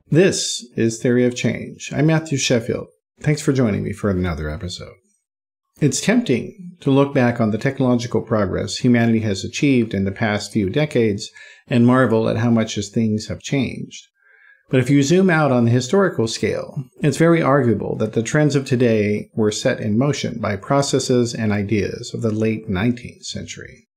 This is Theory of Change. I'm Matthew Sheffield. Thanks for joining me for another episode. It's tempting to look back on the technological progress humanity has achieved in the past few decades and marvel at how much things have changed. But if you zoom out on the historical scale, it's very arguable that the trends of today were set in motion by processes and ideas of the late 19th century.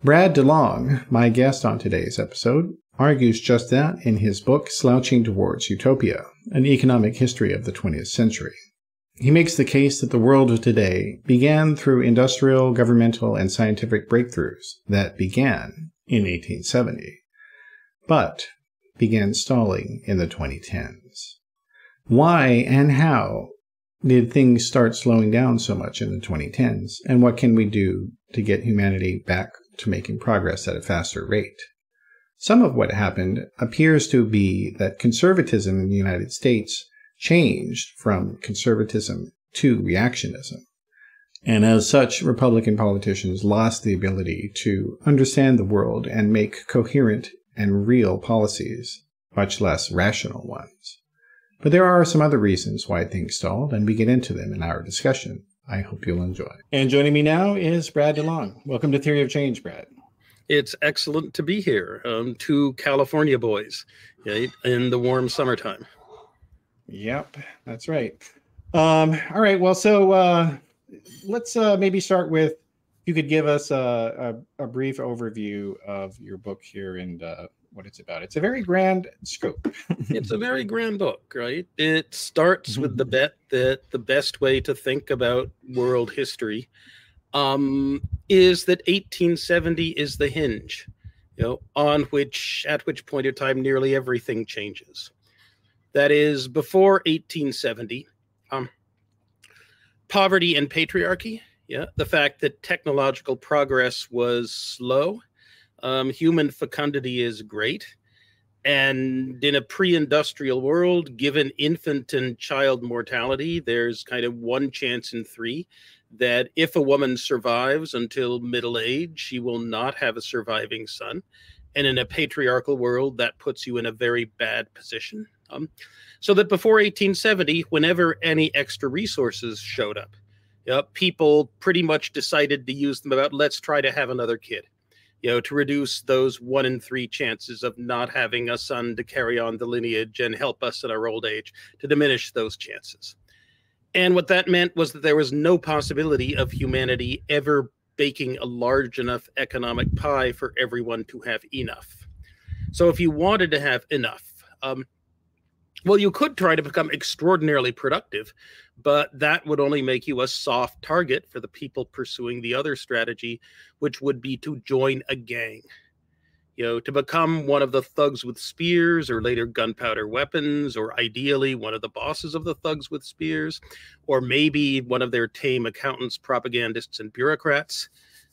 Brad DeLong, my guest on today's episode, argues just that in his book Slouching Towards Utopia, an economic history of the 20th century. He makes the case that the world of today began through industrial, governmental, and scientific breakthroughs that began in 1870, but began stalling in the 2010s. Why and how did things start slowing down so much in the 2010s, and what can we do to get humanity back to making progress at a faster rate? Some of what happened appears to be that conservatism in the United States changed from conservatism to reactionism. And as such, Republican politicians lost the ability to understand the world and make coherent and real policies, much less rational ones. But there are some other reasons why things stalled, and we get into them in our discussion. I hope you'll enjoy. And joining me now is Brad DeLong. Welcome to Theory of Change, Brad. It's excellent to be here. Two California boys, right, in the warm summertime. Yep, that's right. All right. Well, so let's maybe start with, you could give us a brief overview of your book here and what it's about. It's a very grand scope. It's a very grand book, right? It starts with the bet that the best way to think about world history is that 1870 is the hinge, at which point in time nearly everything changes. That is, before 1870, poverty and patriarchy, the fact that technological progress was slow, human fecundity is great, and in a pre-industrial world, given infant and child mortality, there's kind of one chance in three that if a woman survives until middle age, she will not have a surviving son. And in a patriarchal world, that puts you in a very bad position. So that before 1870, whenever any extra resources showed up, people pretty much decided to use them about, let's try to have another kid, to reduce those 1 in 3 chances of not having a son to carry on the lineage and help us in our old age, to diminish those chances. And what that meant was that there was no possibility of humanity ever baking a large enough economic pie for everyone to have enough. So if you wanted to have enough, well, you could try to become extraordinarily productive, but that would only make you a soft target for the people pursuing the other strategy, which would be to join a gang. To become one of the thugs with spears, or later gunpowder weapons, or ideally one of the bosses of the thugs with spears, or maybe one of their tame accountants, propagandists, and bureaucrats.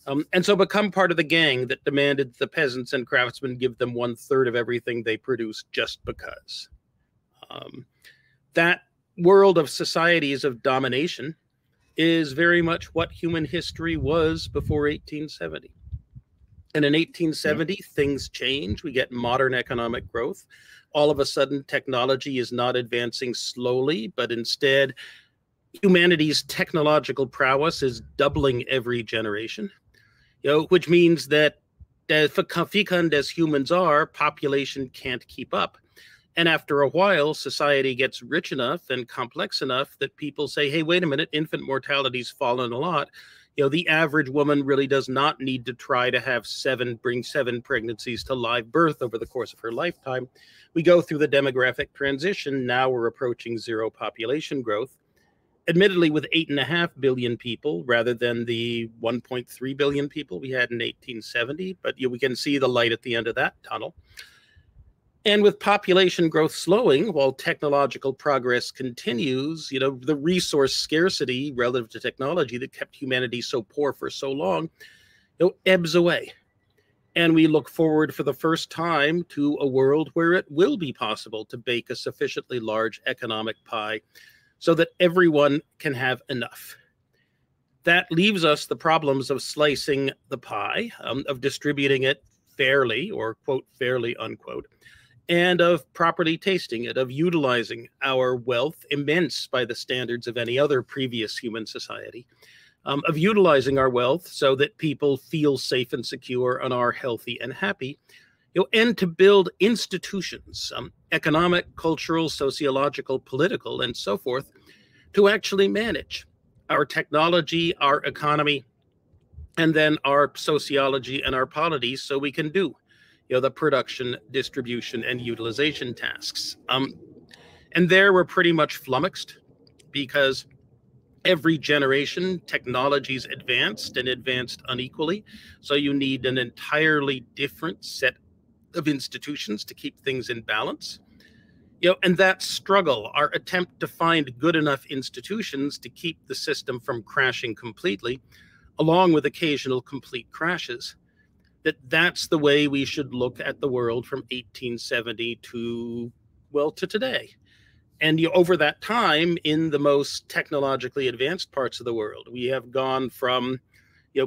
And so become part of the gang that demanded the peasants and craftsmen give them 1/3 of everything they produced just because. That world of societies of domination is very much what human history was before 1870. And in 1870, things change. We get modern economic growth. All of a sudden, technology is not advancing slowly, but instead, humanity's technological prowess is doubling every generation, which means that fecund as humans are, population can't keep up. And after a while, society gets rich enough and complex enough that people say, hey, wait a minute, infant mortality's fallen a lot. The average woman really does not need to try to bring 7 pregnancies to live birth over the course of her lifetime. We go through the demographic transition. Now we're approaching zero population growth, admittedly with 8.5 billion people rather than the 1.3 billion people we had in 1870. But we can see the light at the end of that tunnel. And with population growth slowing while technological progress continues, the resource scarcity relative to technology that kept humanity so poor for so long, ebbs away. And we look forward for the first time to a world where it will be possible to bake a sufficiently large economic pie so that everyone can have enough. That leaves us the problems of slicing the pie, of distributing it fairly, or quote, fairly, unquote, and of properly tasting it, of utilizing our wealth, immense by the standards of any other previous human society, of utilizing our wealth so that people feel safe and secure and are healthy and happy, and to build institutions, economic, cultural, sociological, political, and so forth, to actually manage our technology, our economy, and then our sociology and our polities, so we can do the production, distribution, and utilization tasks. And there we're pretty much flummoxed, because every generation, technology's advanced and advanced unequally. So you need an entirely different set of institutions to keep things in balance. And that struggle, our attempt to find good enough institutions to keep the system from crashing completely, along with occasional complete crashes, that's the way we should look at the world from 1870 to today. And over that time, in the most technologically advanced parts of the world, we have gone from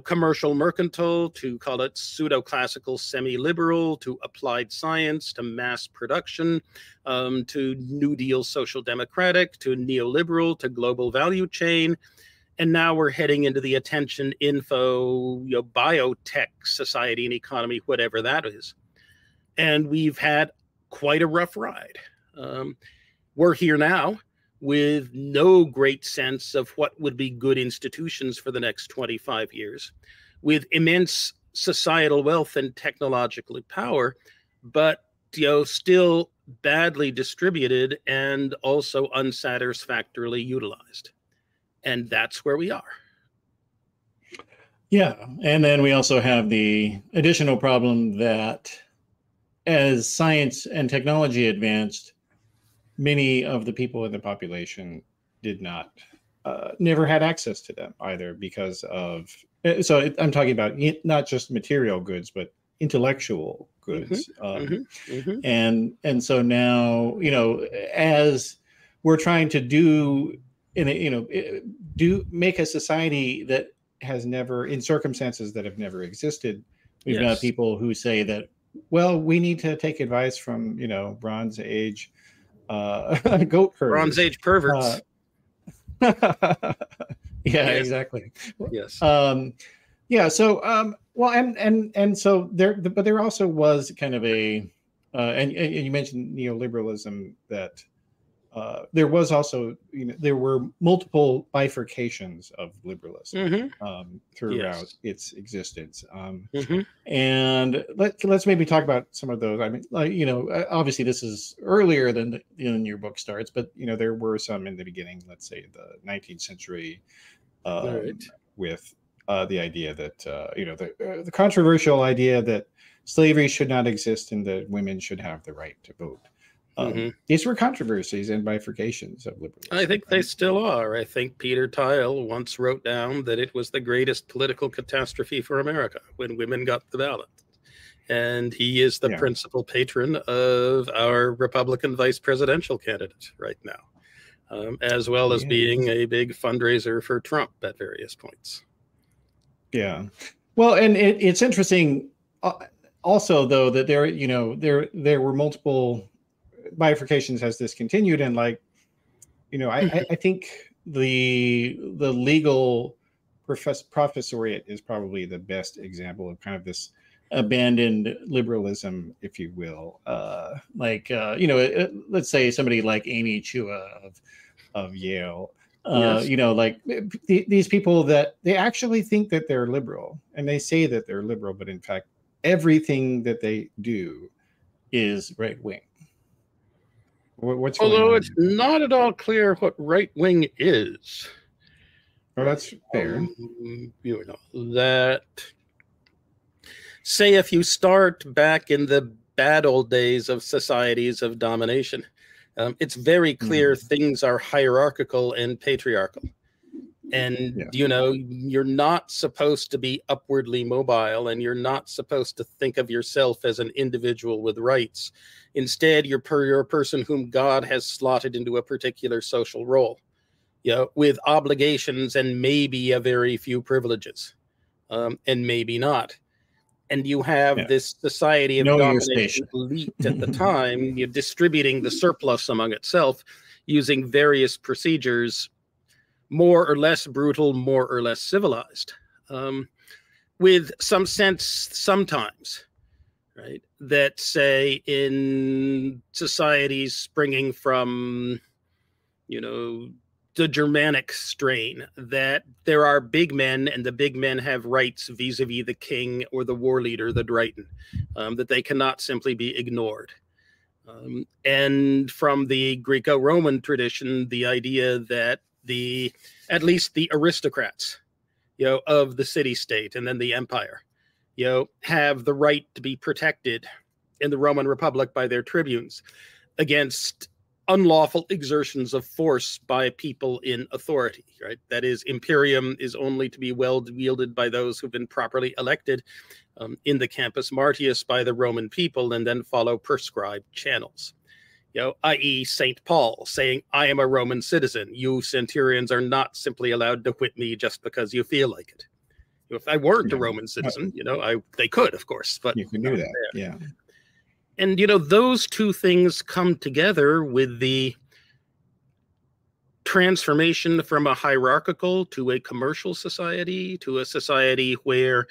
commercial mercantile to, call it, pseudo-classical semi-liberal, to applied science, to mass production, to New Deal social democratic, to neoliberal, to global value chain. And now we're heading into the attention info, biotech society and economy, whatever that is. And we've had quite a rough ride. We're here now with no great sense of what would be good institutions for the next 25 years, with immense societal wealth and technological power, but still badly distributed and also unsatisfactorily utilized. And that's where we are. Yeah. And then we also have the additional problem that as science and technology advanced, many of the people in the population did not, never had access to them either, because of, I'm talking about not just material goods, but intellectual goods. And so now, as we're trying to make a society that has never, in circumstances that have never existed, we've got people who say that, well, we need to take advice from, Bronze Age goat herders. Bronze Age perverts. Exactly. Yes. So and so there, but there also was kind of a, and you mentioned neoliberalism, that there was also, there were multiple bifurcations of liberalism throughout its existence. And let's maybe talk about some of those. I mean, obviously this is earlier than your book starts, but there were some in the beginning. Let's say the 19th century, with the idea that the controversial idea that slavery should not exist and that women should have the right to vote. These were controversies and bifurcations of liberalism. I think they still are. I think Peter Thiel once wrote down that it was the greatest political catastrophe for America when women got the ballot. And he is the principal patron of our Republican vice presidential candidate right now, as well as being a big fundraiser for Trump at various points. Yeah. Well, and it's interesting also, though, that there were multiple bifurcations as this continued, and I think the legal professoriate is probably the best example of kind of this abandoned liberalism, if you will. Let's say somebody like Amy Chua of Yale. These people that they actually think that they're liberal, and they say that they're liberal, but in fact, everything that they do is right wing. Although it's not at all clear what right wing is. Oh, that's fair. That, say, if you start back in the bad old days of societies of domination, it's very clear things are hierarchical and patriarchal. And, you're not supposed to be upwardly mobile, and you're not supposed to think of yourself as an individual with rights. Instead, you're a person whom God has slotted into a particular social role, with obligations and maybe a very few privileges, and maybe not. And you have this society of domination elite at the time, you're distributing the surplus among itself using various procedures, more or less brutal, more or less civilized, with some sense sometimes, right, that say in societies springing from, you know, the Germanic strain, that there are big men and the big men have rights vis-a-vis the king or the war leader, the Drighten, that they cannot simply be ignored. And from the Greco-Roman tradition, the idea that at least the aristocrats, you know, of the city-state and then the empire, you know, have the right to be protected in the Roman Republic by their tribunes against unlawful exertions of force by people in authority, right? That is, imperium is only to be well wielded by those who've been properly elected in the Campus Martius by the Roman people and then follow prescribed channels. You know, i.e. St. Paul saying, I am a Roman citizen. You centurions are not simply allowed to whip me just because you feel like it. If I weren't a Roman citizen, you know, they could, of course, but you can do that. Yeah. And, you know, those two things come together with the transformation from a hierarchical to a commercial society, to a society where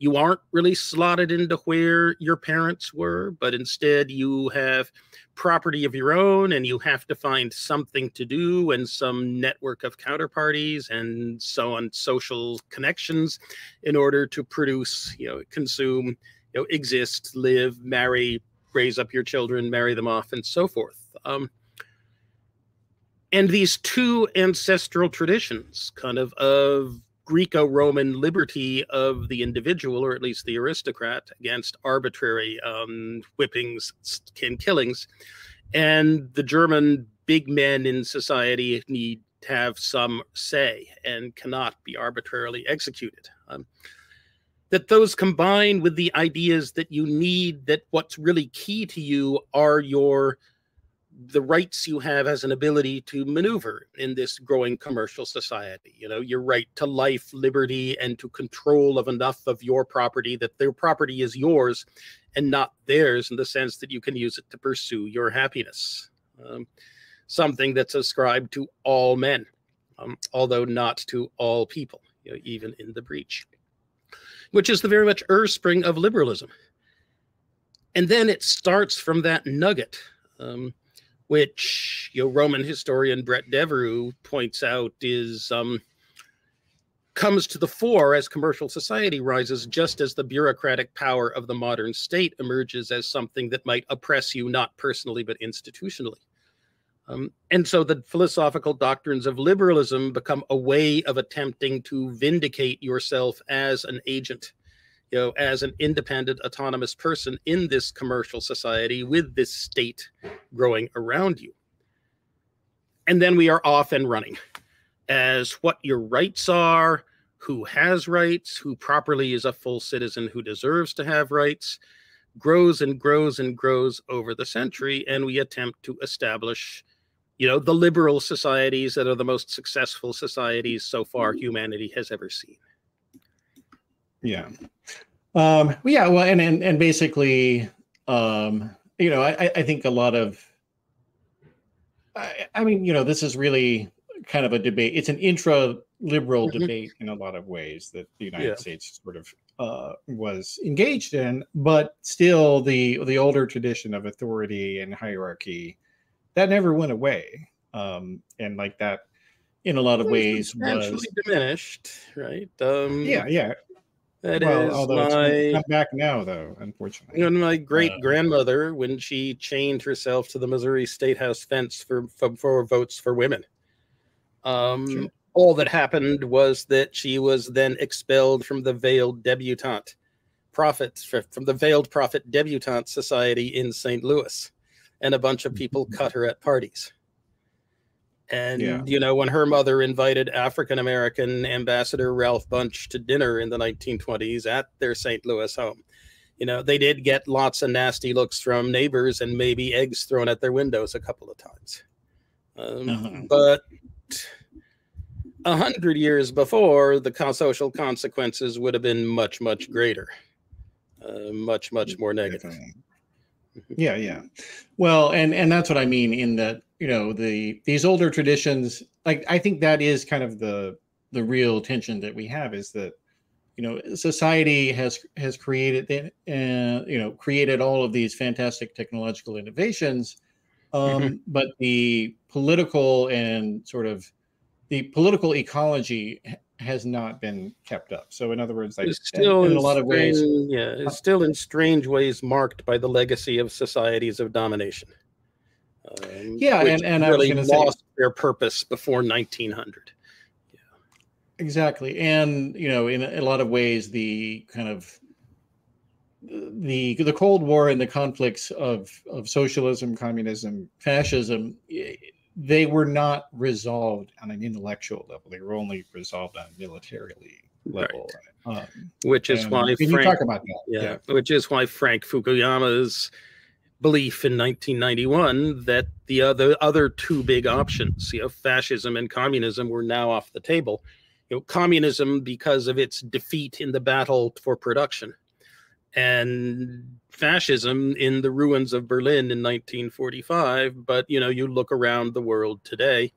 you aren't really slotted into where your parents were, but instead you have property of your own and you have to find something to do and some network of counterparties and so on, social connections in order to produce, you know, consume, you know, exist, live, marry, raise up your children, marry them off, and so forth. And these two ancestral traditions, kind of Greco-Roman liberty of the individual, or at least the aristocrat, against arbitrary whippings and killings, and the German big men in society need to have some say and cannot be arbitrarily executed. That those combine with the ideas that you need, that what's really key to you are the rights you have as an ability to maneuver in this growing commercial society. You know, your right to life, liberty, and to control of enough of your property that their property is yours and not theirs, in the sense that you can use it to pursue your happiness. Something that's ascribed to all men, although not to all people, you know, even in the breach, which is the very much spring of liberalism. And then it starts from that nugget, which, you know, Roman historian Brett Devereux points out is comes to the fore as commercial society rises, just as the bureaucratic power of the modern state emerges as something that might oppress you, not personally, but institutionally. And so the philosophical doctrines of liberalism become a way of attempting to vindicate yourself as an agent, you know, as an independent, autonomous person in this commercial society with this state growing around you. And then we are off and running as what your rights are, who has rights, who properly is a full citizen who deserves to have rights, grows and grows and grows over the century. And we attempt to establish, you know, the liberal societies that are the most successful societies so far humanity has ever seen. Yeah. Yeah. Well, and basically, you know, I think a lot of, I mean, you know, this is really kind of a debate. It's an intra-liberal debate in a lot of ways that the United States sort of was engaged in, but still the older tradition of authority and hierarchy that never went away, and like that in a lot of ways was diminished, right? Yeah. That is although it's come back now, though, unfortunately. You know, my great-grandmother, when she chained herself to the Missouri State House fence for votes for women, all that happened was that she was then expelled from the Veiled Debutante from the Veiled Prophet Debutante Society in St. Louis, and a bunch of people cut her at parties. And, you know, when her mother invited African-American Ambassador Ralph Bunche to dinner in the 1920s at their St. Louis home, you know, they did get lots of nasty looks from neighbors and maybe eggs thrown at their windows a couple of times. But 100 years before, the social consequences would have been much, much greater. much more negative. Definitely. Yeah. Well, and that's what I mean in that, these older traditions, like, I think that is kind of the real tension that we have, is that, society has created, created all of these fantastic technological innovations, but the political and sort of the political ecology has not been kept up. So in other words, like, it's still in a lot of ways, it's still in strange ways marked by the legacy of societies of domination. Which and really I was lost their purpose before 1900. Exactly. And, in a lot of ways, the kind of the Cold War and the conflicts of socialism, communism, fascism, they were not resolved on an intellectual level. They were only resolved on a militarily level. Right. Which is why you talk about that. Which is why Frank Fukuyama's belief in 1991 that the other two big options, fascism and communism, were now off the table. Communism because of its defeat in the battle for production, and fascism in the ruins of Berlin in 1945. But, you look around the world today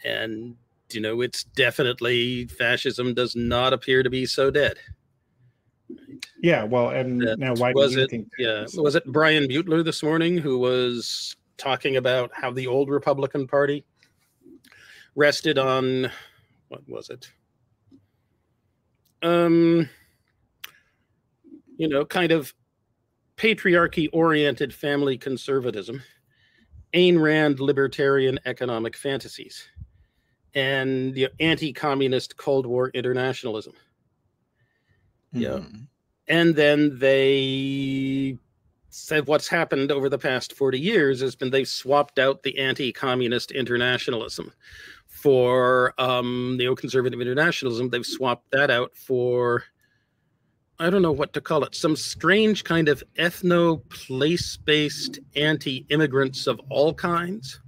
and, it's definitely, fascism does not appear to be so dead. Yeah, well, and now why do you think? Was it Brian Butler this morning who was talking about how the old Republican Party rested on, what was it? Kind of patriarchy-oriented family conservatism, Ayn Rand libertarian economic fantasies, and anti-communist Cold War internationalism. And then they said what's happened over the past 40 years has been they've swapped out the anti-communist internationalism for neoconservative internationalism. They've swapped that out for, I don't know what to call it, some strange kind of ethno-place-based anti-immigrants of all kinds,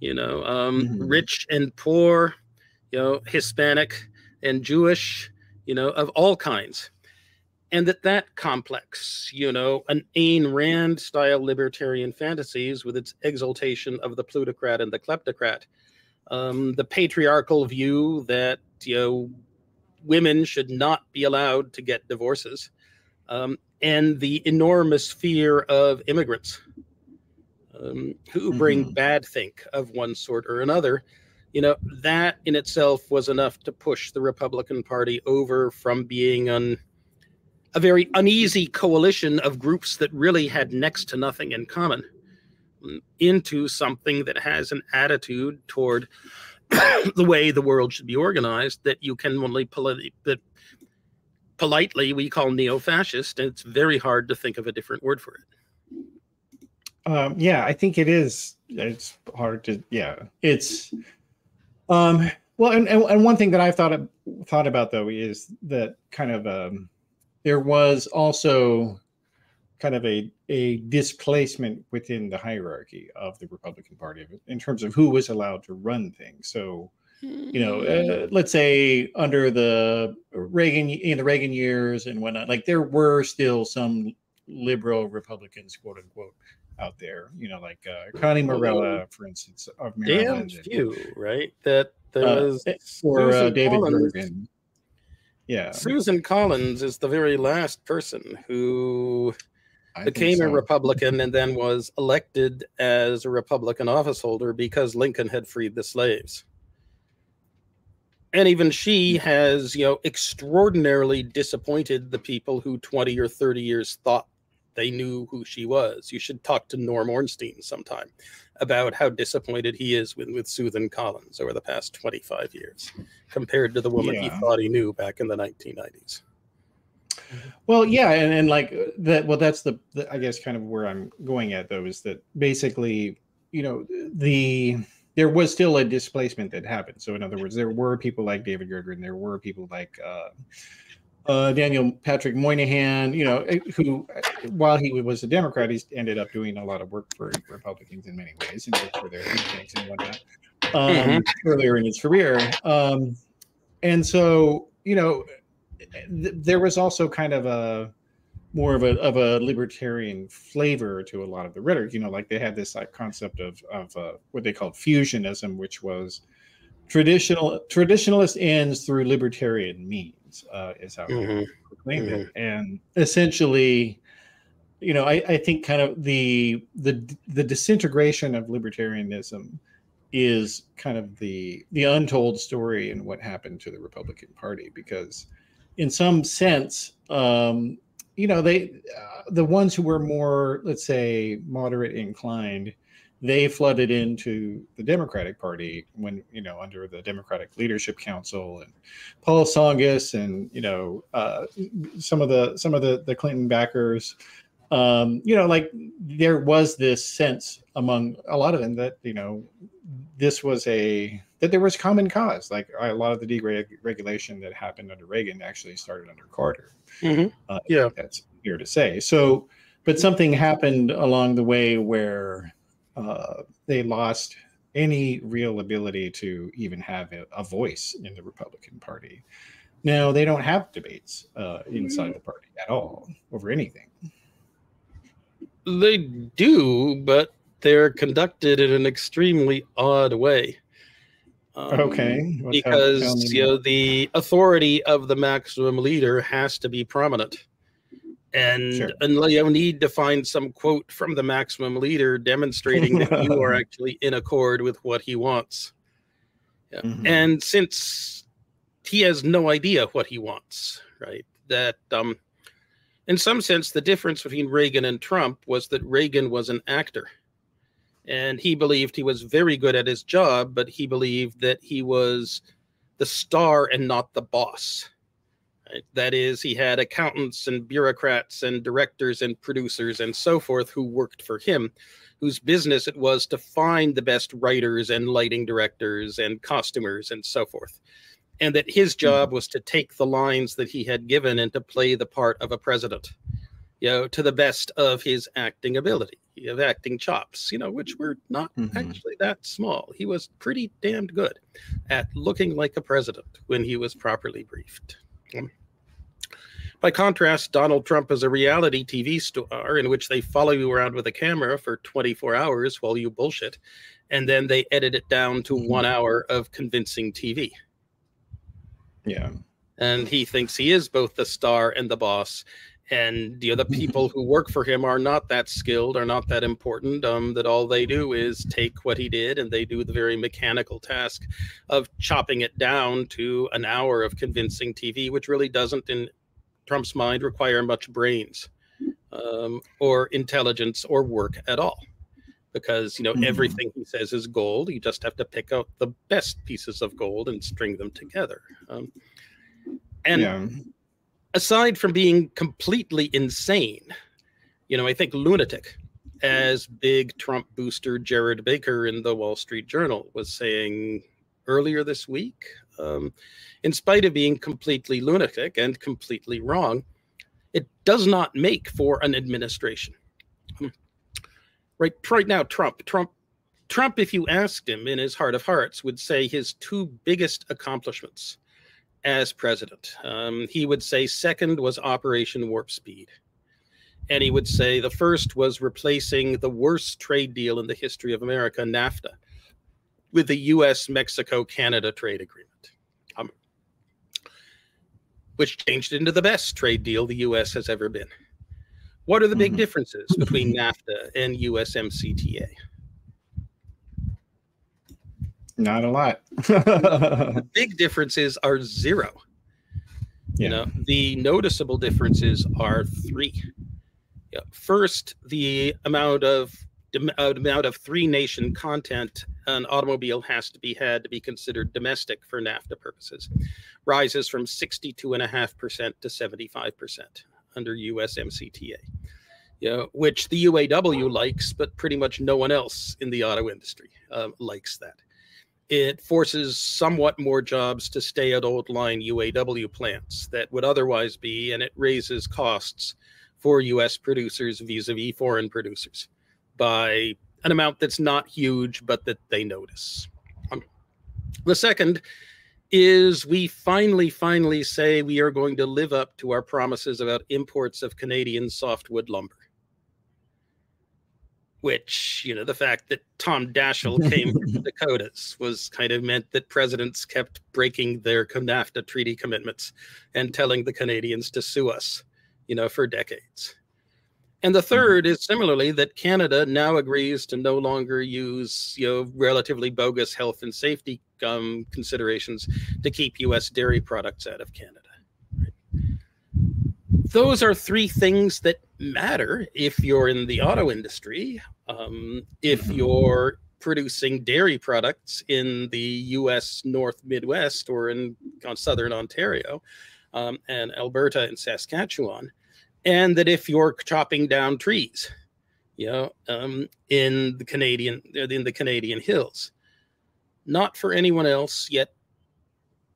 rich and poor, Hispanic and Jewish, of all kinds. And that complex, an Ayn Rand style libertarian fantasies with its exaltation of the plutocrat and the kleptocrat, the patriarchal view that, women should not be allowed to get divorces, and the enormous fear of immigrants who bring bad think of one sort or another. That in itself was enough to push the Republican Party over from being a very uneasy coalition of groups that really had next to nothing in common into something that has an attitude toward the way the world should be organized that you can only politely we call neo-fascist, and it's very hard to think of a different word for it. I think it is. It's hard to, it's, well, and one thing that I've thought about though is that kind of, there was also kind of a displacement within the hierarchy of the Republican Party in terms of who was allowed to run things. So, let's say under the Reagan years and whatnot, like there were still some liberal Republicans, quote unquote, out there, like Connie Morella, for instance, of Maryland. Damn few, right? That there was or David Bergen. Yeah, Susan Collins is the very last person who became a Republican and then was elected as a Republican officeholder because Lincoln had freed the slaves. And even she has, extraordinarily disappointed the people who 20 or 30 years thought they knew who she was. You should talk to Norm Ornstein sometime about how disappointed he is with Susan Collins over the past 25 years compared to the woman he thought he knew back in the 1990s. Well, and like that. Well, that's the I guess kind of where I'm going at though, is that basically, there was still a displacement that happened. So in other words, there were people like David Gergen, there were people like Daniel Patrick Moynihan, who, while he was a Democrat, he ended up doing a lot of work for Republicans in many ways and worked for their think tanks and whatnot earlier in his career. And so, there was also kind of more of a libertarian flavor to a lot of the rhetoric. Like they had this like concept of what they called fusionism, which was traditionalist ends through libertarian means, is how they proclaimed it. And essentially, I think kind of the disintegration of libertarianism is kind of the untold story in what happened to the Republican Party, because in some sense, they the ones who were more, let's say, moderate inclined, they flooded into the Democratic Party when, under the Democratic Leadership Council and Paul Tsongas and, some of the Clinton backers. Like there was this sense among a lot of them that, that there was common cause. Like a lot of the deregulation that happened under Reagan actually started under Carter. That's fair to say. So, but something happened along the way where they lost any real ability to even have a voice in the Republican Party. Now they don't have debates inside the party at all over anything. They do, but they're conducted in an extremely odd way. Okay. Because the authority of the maximum leader has to be prominent, and you need to find some quote from the maximum leader demonstrating that you are actually in accord with what he wants. And since he has no idea what he wants, right? That in some sense, the difference between Reagan and Trump was that Reagan was an actor. And he believed he was very good at his job, but he believed that he was the star and not the boss. Right? That is, he had accountants and bureaucrats and directors and producers and so forth who worked for him, whose business it was to find the best writers and lighting directors and costumers and so forth. And that his job was to take the lines that he had given and to play the part of a president, to the best of his acting ability, of acting chops, which were not actually that small. He was pretty damned good at looking like a president when he was properly briefed. By contrast, Donald Trump is a reality TV star in which they follow you around with a camera for 24 hours while you bullshit, and then they edit it down to 1 hour of convincing TV. Yeah. And he thinks he is both the star and the boss. And the people who work for him are not that skilled, are not that important, that all they do is take what he did and they do the very mechanical task of chopping it down to an hour of convincing TV, which really doesn't, in Trump's mind, require much brains or intelligence or work at all. Because, everything he says is gold. You just have to pick out the best pieces of gold and string them together. Aside from being completely insane, I think lunatic, as big Trump booster Jared Baker in the Wall Street Journal was saying earlier this week, in spite of being completely lunatic and completely wrong, it does not make for an administration. Right now, Trump, if you asked him in his heart of hearts, would say his two biggest accomplishments as president. He would say second was Operation Warp Speed. And he would say the first was replacing the worst trade deal in the history of America, NAFTA, with the US, Mexico, Canada trade agreement, which changed into the best trade deal the US has ever been. What are the big differences between NAFTA and USMCTA? Not a lot. The big differences are zero. The noticeable differences are three. First, the amount of 3-nation content an automobile has to be had to be considered domestic for NAFTA purposes rises from 62.5% to 75% under USMCTA. Which the UAW likes, but pretty much no one else in the auto industry likes that. It forces somewhat more jobs to stay at old line UAW plants that would otherwise be, and it raises costs for US producers vis-a-vis foreign producers by an amount that's not huge, but that they notice. The second is we finally say we are going to live up to our promises about imports of Canadian softwood lumber. Which, you know, the fact that Tom Daschle came from the Dakotas was kind of meant that presidents kept breaking their NAFTA treaty commitments and telling the Canadians to sue us, you know, for decades. And the third is similarly that Canada now agrees to no longer use, you know, relatively bogus health and safety considerations to keep U.S. dairy products out of Canada. Those are three things that matter if you're in the auto industry, if you're producing dairy products in the U.S. North Midwest or in Southern Ontario and Alberta and Saskatchewan, and that if you're chopping down trees, you know, in the Canadian hills, not for anyone else. Yet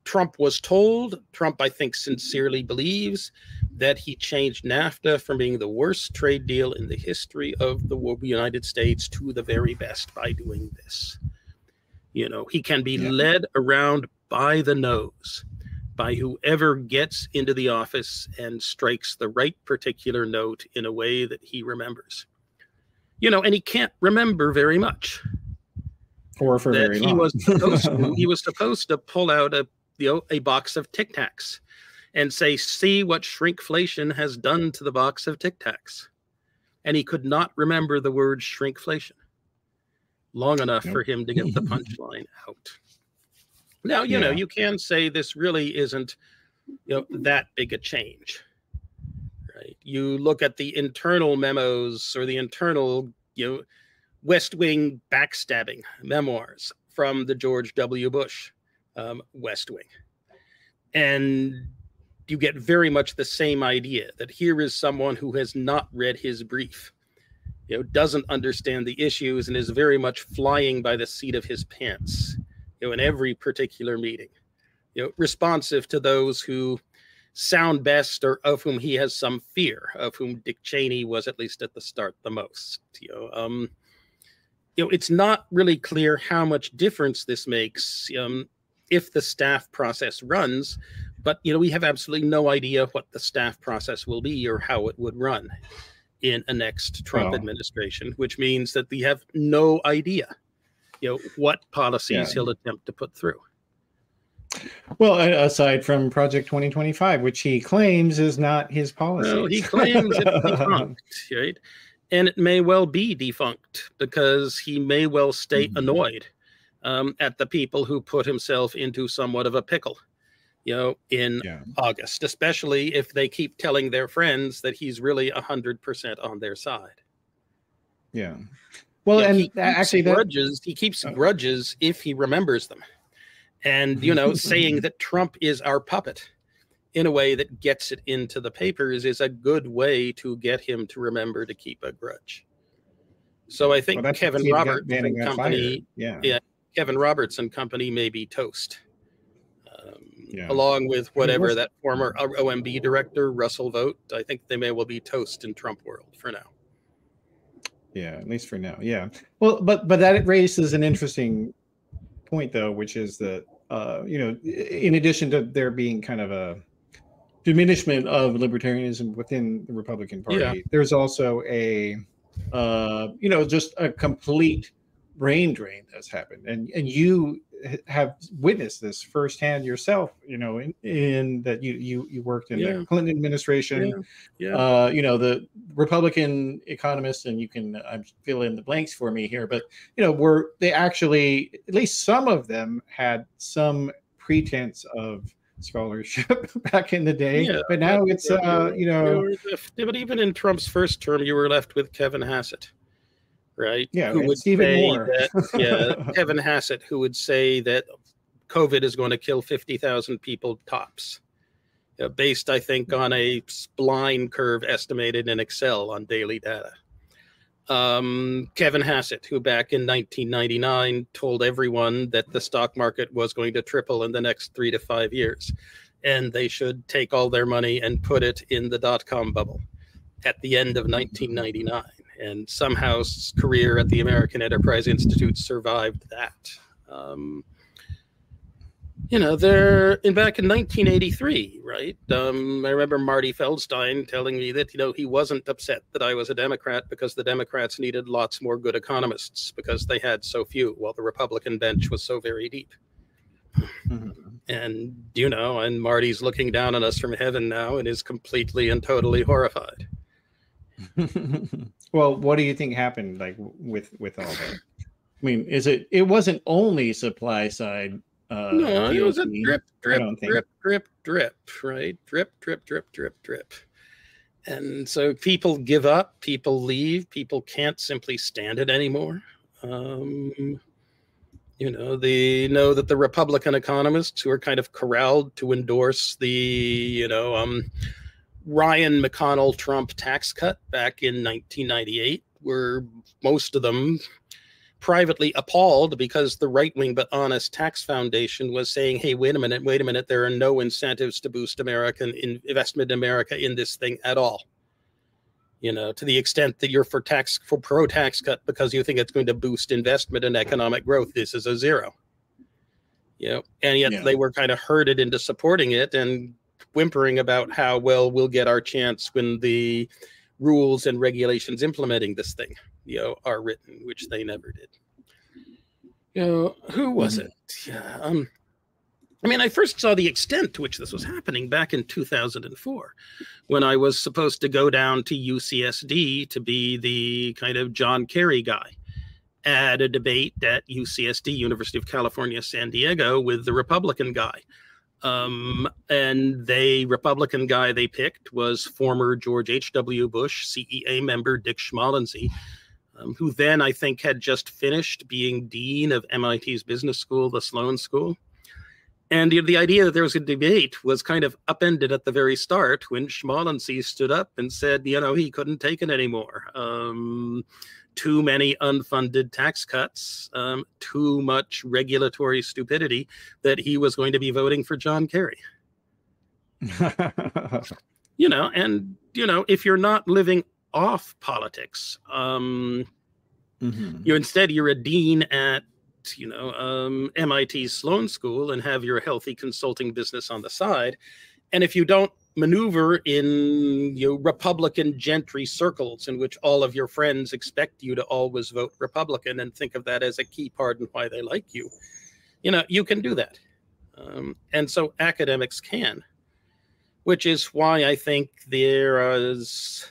Trump was told. Trump, I think, sincerely believes that he changed NAFTA from being the worst trade deal in the history of the United States to the very best by doing this. You know, he can be led around by the nose by whoever gets into the office and strikes the right particular note in a way that he remembers. You know, and he can't remember very much. Or for very long. He was supposed to pull out a box of Tic Tacs and say, see what shrinkflation has done to the box of Tic Tacs. And he could not remember the word shrinkflation long enough for him to get the punchline out. Now, you know, you can say this really isn't, you know, that big a change, right? You look at the internal memos or the internal, you know, West Wing backstabbing memoirs from the George W. Bush West Wing. And you get very much the same idea that here is someone who has not read his brief, you know, doesn't understand the issues and is very much flying by the seat of his pants, you know, in every particular meeting, you know, responsive to those who sound best or of whom he has some fear, of whom Dick Cheney was at least at the start the most. You know, it's not really clear how much difference this makes if the staff process runs, but, you know, we have absolutely no idea what the staff process will be or how it would run in a next Trump administration, which means that we have no idea, you know, what policies he'll attempt to put through. Well, aside from Project 2025, which he claims is not his policy. Well, he claims it's defunct, right? And it may well be defunct because he may well stay annoyed at the people who put himself into somewhat of a pickle, you know, in August, especially if they keep telling their friends that he's really 100% on their side. Yeah. Well, and he keeps grudges if he remembers them. And, you know, saying that Trump is our puppet in a way that gets it into the papers is a good way to get him to remember to keep a grudge. So I think Kevin Roberts and company, Kevin Roberts and company may be toast, along with whatever that former OMB director, Russell Vogt. I think they may well be toast in Trump world for now. Yeah, at least for now. Yeah. Well, but that raises an interesting point, though, which is that, you know, in addition to there being kind of a diminishment of libertarianism within the Republican Party, there's also a, you know, just a complete brain drain that's happened. And you have witnessed this firsthand yourself, you know, in that you worked in the Clinton administration, you know, the Republican economists, and you can fill in the blanks for me here, but, you know, they actually, at least some of them had some pretense of scholarship back in the day, but now it's, you know. But even in Trump's first term, you were left with Kevin Hassett. Right. Yeah. Who would even more. Kevin Hassett, who would say that COVID is going to kill 50,000 people tops, based, I think, on a spline curve estimated in Excel on daily data. Kevin Hassett, who back in 1999 told everyone that the stock market was going to triple in the next 3 to 5 years, and they should take all their money and put it in the dot-com bubble at the end of 1999. And somehow his career at the American Enterprise Institute survived that. You know, back in 1983, right? I remember Marty Feldstein telling me that, he wasn't upset that I was a Democrat because the Democrats needed lots more good economists because they had so few, while the Republican bench was so very deep. Mm-hmm. And Marty's looking down on us from heaven now and is completely and totally horrified. Well, what do you think happened, like, with all that? I mean, it wasn't only supply side. No, it was a drip, right? Drip. And so people give up, people leave, people can't simply stand it anymore. They know that the Republican economists who are kind of corralled to endorse the, Ryan McConnell Trump tax cut back in 1998 were most of them privately appalled because the right-wing but honest tax foundation was saying, hey, wait a minute, there are no incentives to boost American investment in America in this thing at all. To the extent that you're for pro-tax cut because you think it's going to boost investment and economic growth, this is a zero. And yet they were kind of herded into supporting it and whimpering about how, well, we'll get our chance when the rules and regulations implementing this thing, are written, which they never did. Who was it? I first saw the extent to which this was happening back in 2004, when I was supposed to go down to UCSD to be the kind of John Kerry guy at a debate at UCSD, University of California, San Diego, with the Republican guy. And the Republican guy they picked was former George H.W. Bush CEA member Dick Schmalensee, who then I think had just finished being dean of MIT's business school, the Sloan School. And the idea that there was a debate was kind of upended at the very start when Schmalensee stood up and said, he couldn't take it anymore. Too many unfunded tax cuts, too much regulatory stupidity, that he was going to be voting for John Kerry. If you're not living off politics, you're a dean at MIT Sloan School and have your healthy consulting business on the side. And if you don't maneuver in Republican gentry circles in which all of your friends expect you to always vote Republican and think of that as a key part in why they like you, you can do that. And so academics can, which is why I think there is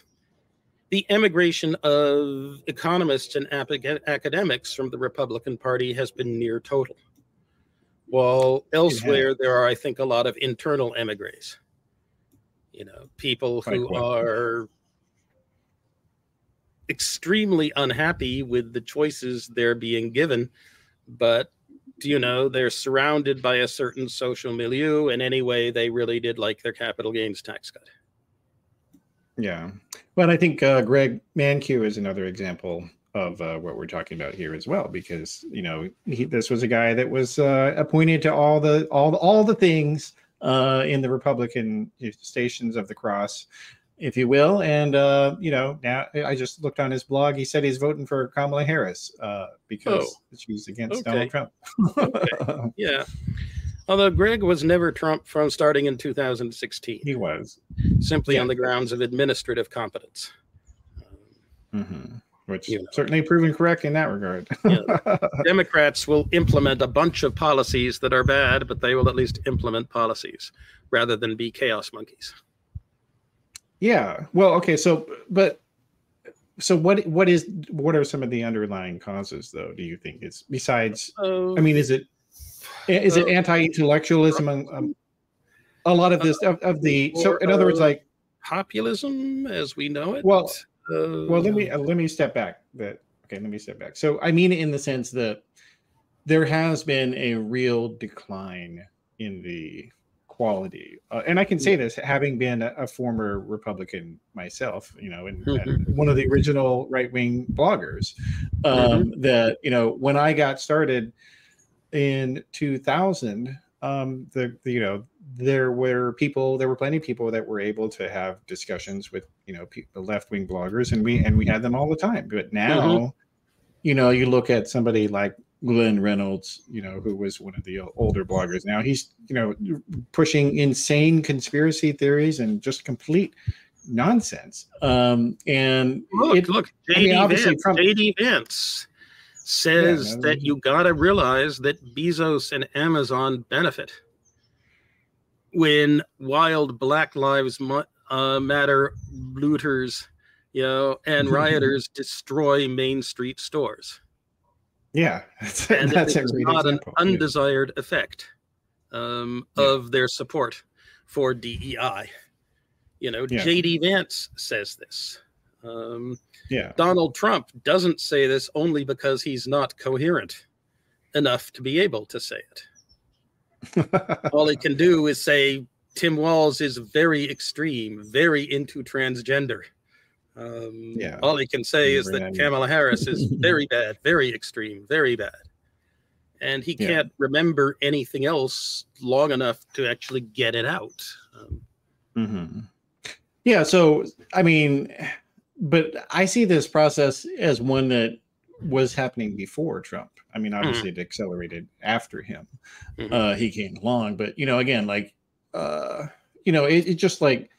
the emigration of economists and academics from the Republican Party has been near total. While elsewhere, there are, I think, a lot of internal emigres. People who are extremely unhappy with the choices they're being given, but, they're surrounded by a certain social milieu, and anyway, they really did like their capital gains tax cut. Yeah. Well, I think Greg Mankiw is another example of what we're talking about here as well, because, this was a guy that was appointed to all the things in the Republican stations of the cross, if you will. And, now I just looked on his blog. He said he's voting for Kamala Harris because she's against Donald Trump. Okay. Yeah. Although Greg was never Trump from starting in 2016. He was. Simply on the grounds of administrative competence. Which certainly proven correct in that regard. Democrats will implement a bunch of policies that are bad, but they will at least implement policies rather than be chaos monkeys. Yeah. Well, okay. So what are some of the underlying causes, though, do you think? It's besides, is it anti-intellectualism? A lot of this so in other words, like populism as we know it. Well, let me step back. Let me step back. So I mean, in the sense that there has been a real decline in the quality, and I can say this having been a former Republican myself, and one of the original right-wing bloggers. That when I got started in 2000, there were plenty of people that were able to have discussions with the left-wing bloggers, and we had them all the time. But now you look at somebody like Glenn Reynolds, who was one of the older bloggers. Now he's, pushing insane conspiracy theories and just complete nonsense. And look, JD Trump, Vance says that you got to realize that Bezos and Amazon benefit when wild Black Lives Matter looters, and rioters destroy Main Street stores. Yeah, that's not an undesired effect of their support for DEI. JD Vance says this. Donald Trump doesn't say this only because he's not coherent enough to be able to say it. All he can do is say Tim Walz is very extreme, very into transgender. All he can say is that Kamala Harris is very bad, very extreme, very bad. And he can't remember anything else long enough to actually get it out. Yeah, so, I mean, but I see this process as one that was happening before Trump. I mean, obviously it accelerated after him. He came along, but, again, like, it just like,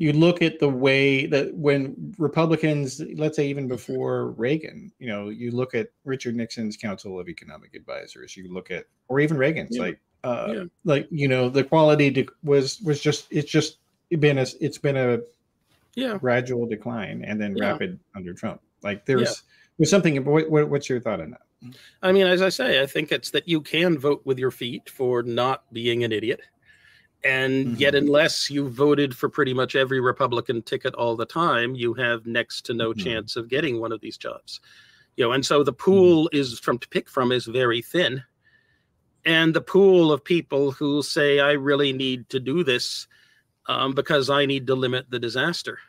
you look at the way that when Republicans, let's say even before Reagan, you look at Richard Nixon's Council of Economic Advisors, you look at, or even Reagan's, the quality it's been a gradual decline and then rapid under Trump. Like there's something. What's your thought on that? I mean, as I say, I think it's that you can vote with your feet for not being an idiot. And yet, unless you voted for pretty much every Republican ticket all the time, you have next to no chance of getting one of these jobs. And so the pool to pick from is very thin. And the pool of people who say, I really need to do this because I need to limit the disaster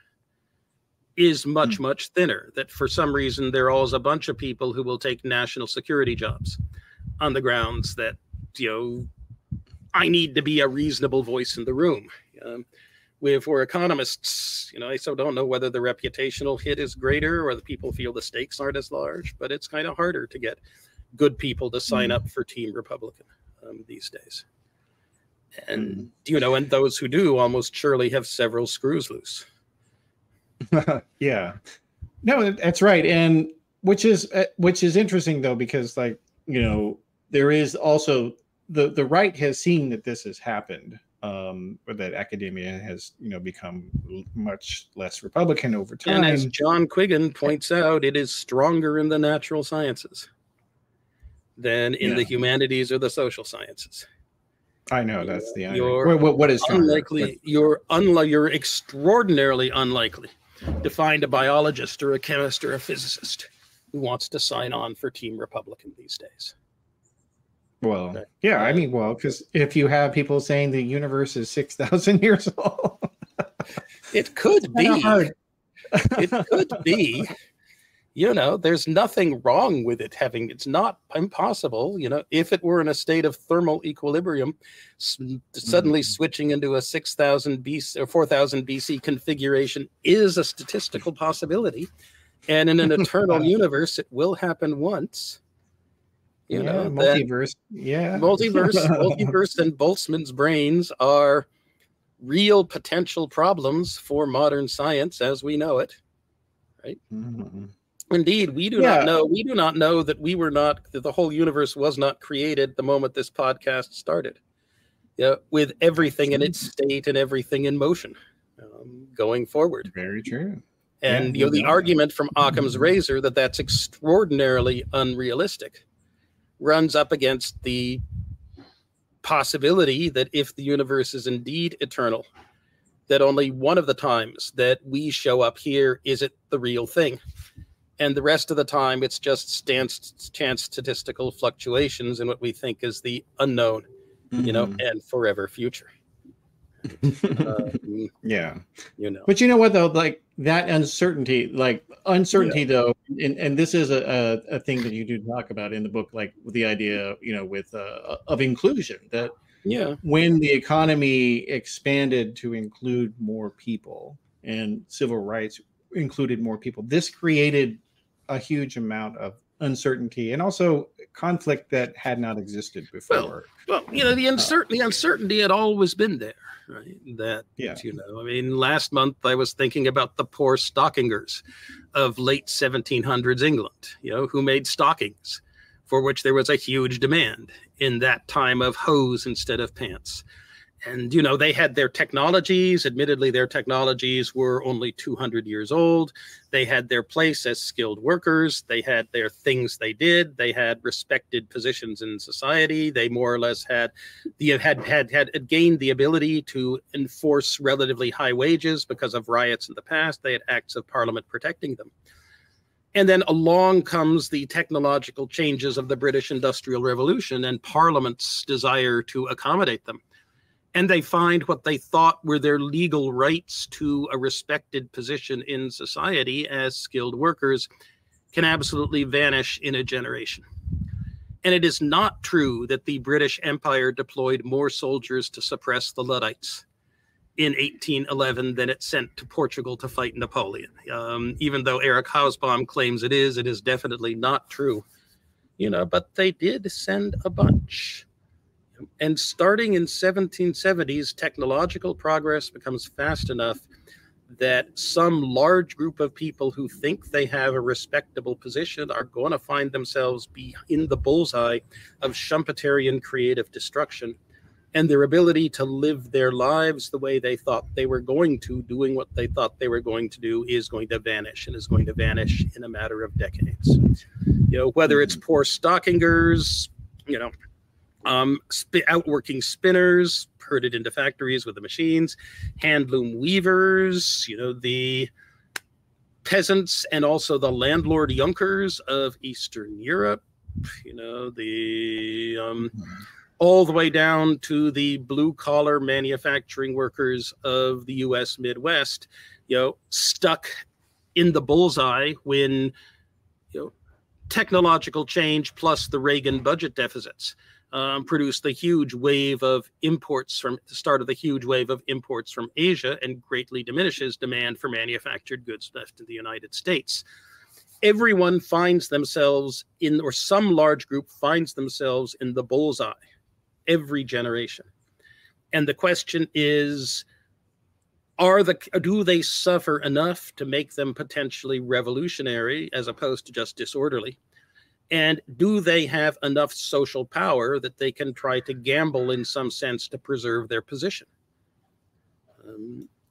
is much, much thinner. That for some reason, there are always a bunch of people who will take national security jobs on the grounds that, I need to be a reasonable voice in the room. For economists, I so don't know whether the reputational hit is greater or the people feel the stakes aren't as large, but it's kind of harder to get good people to sign up for Team Republican these days. And, and those who do almost surely have several screws loose. Yeah. No, that's right. And which is interesting, though, because, like, there is also the right has seen that this has happened, or that academia has, become much less Republican over time. And as John Quiggin points out, it is stronger in the natural sciences than in the humanities or the social sciences. I know that's the irony. What is unlikely? You're extraordinarily unlikely to find a biologist or a chemist or a physicist who wants to sign on for Team Republican these days. Well, I mean, because if you have people saying the universe is 6,000 years old, it could be. It could be. There's nothing wrong with it it's not impossible. If it were in a state of thermal equilibrium, suddenly switching into a 6,000 BC or 4,000 BC configuration is a statistical possibility. And in an eternal universe, it will happen once. Multiverse. Multiverse and Boltzmann's brains are real potential problems for modern science as we know it. Right? Indeed, we do not know. We do not know that that the whole universe was not created the moment this podcast started. With everything in its state and everything in motion going forward. Very true. And the argument from Occam's razor that that's extraordinarily unrealistic runs up against the possibility that if the universe is indeed eternal, that only one of the times that we show up here is it the real thing. And the rest of the time, it's just chance statistical fluctuations in what we think is the unknown, and forever future. But you know what, though, like that uncertainty, though, and this is a thing that you do talk about in the book, like with the idea, with of inclusion, that when the economy expanded to include more people and civil rights included more people, this created a huge amount of uncertainty and also conflict that had not existed before. Well, you know, the uncertainty had always been there, right? That, Yeah. you know, I mean, last month I was thinking about the poor stockingers of late 1700s England, you know, who made stockings for which there was a huge demand in that time of hose instead of pants. And, you know, they had their technologies. Admittedly, their technologies were only 200 years old. They had their place as skilled workers. They had their things they did. They had respected positions in society. They more or less had gained the ability to enforce relatively high wages because of riots in the past. They had acts of parliament protecting them. And then along comes the technological changes of the British Industrial Revolution and Parliament's desire to accommodate them. And they find what they thought were their legal rights to a respected position in society as skilled workers can absolutely vanish in a generation. And it is not true that the British Empire deployed more soldiers to suppress the Luddites in 1811 than it sent to Portugal to fight Napoleon. Even though Eric Hobsbawm claims it is definitely not true. You know, but they did send a bunch. And starting in 1770s, technological progress becomes fast enough that some large group of people who think they have a respectable position are going to find themselves in the bullseye of Schumpeterian creative destruction. And their ability to live their lives the way they thought they were going to, doing what they thought they were going to do, is going to vanish, and is going to vanish in a matter of decades. You know, whether it's poor stockingers, you know, outworking spinners, herded into factories with the machines, handloom weavers, you know, the peasants and also the landlord Junkers of Eastern Europe, you know, the all the way down to the blue-collar manufacturing workers of the U.S. Midwest, you know, stuck in the bullseye when, you know, technological change plus the Reagan budget deficits produced the huge wave of imports from the start of the huge wave of imports from Asia and greatly diminishes demand for manufactured goods left in the United States. Everyone finds themselves in, or some large group finds themselves in the bullseye every generation. And the question is, do they suffer enough to make them potentially revolutionary as opposed to just disorderly? And do they have enough social power that they can try to gamble in some sense to preserve their position?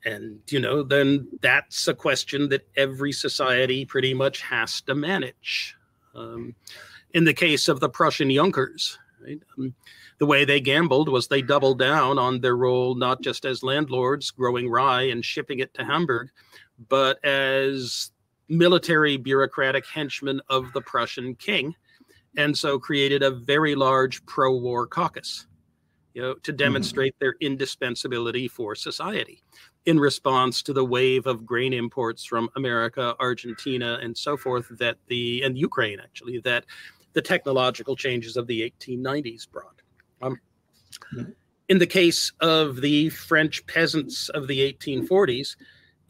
And, you know, then that's a question that every society pretty much has to manage. In the case of the Prussian Junkers, right, the way they gambled was they doubled down on their role not just as landlords growing rye and shipping it to Hamburg, but as military bureaucratic henchmen of the Prussian king, and so created a very large pro-war caucus, you know, to demonstrate their indispensability for society in response to the wave of grain imports from America, Argentina, and so forth and Ukraine actually, that the technological changes of the 1890s brought. In the case of the French peasants of the 1840s,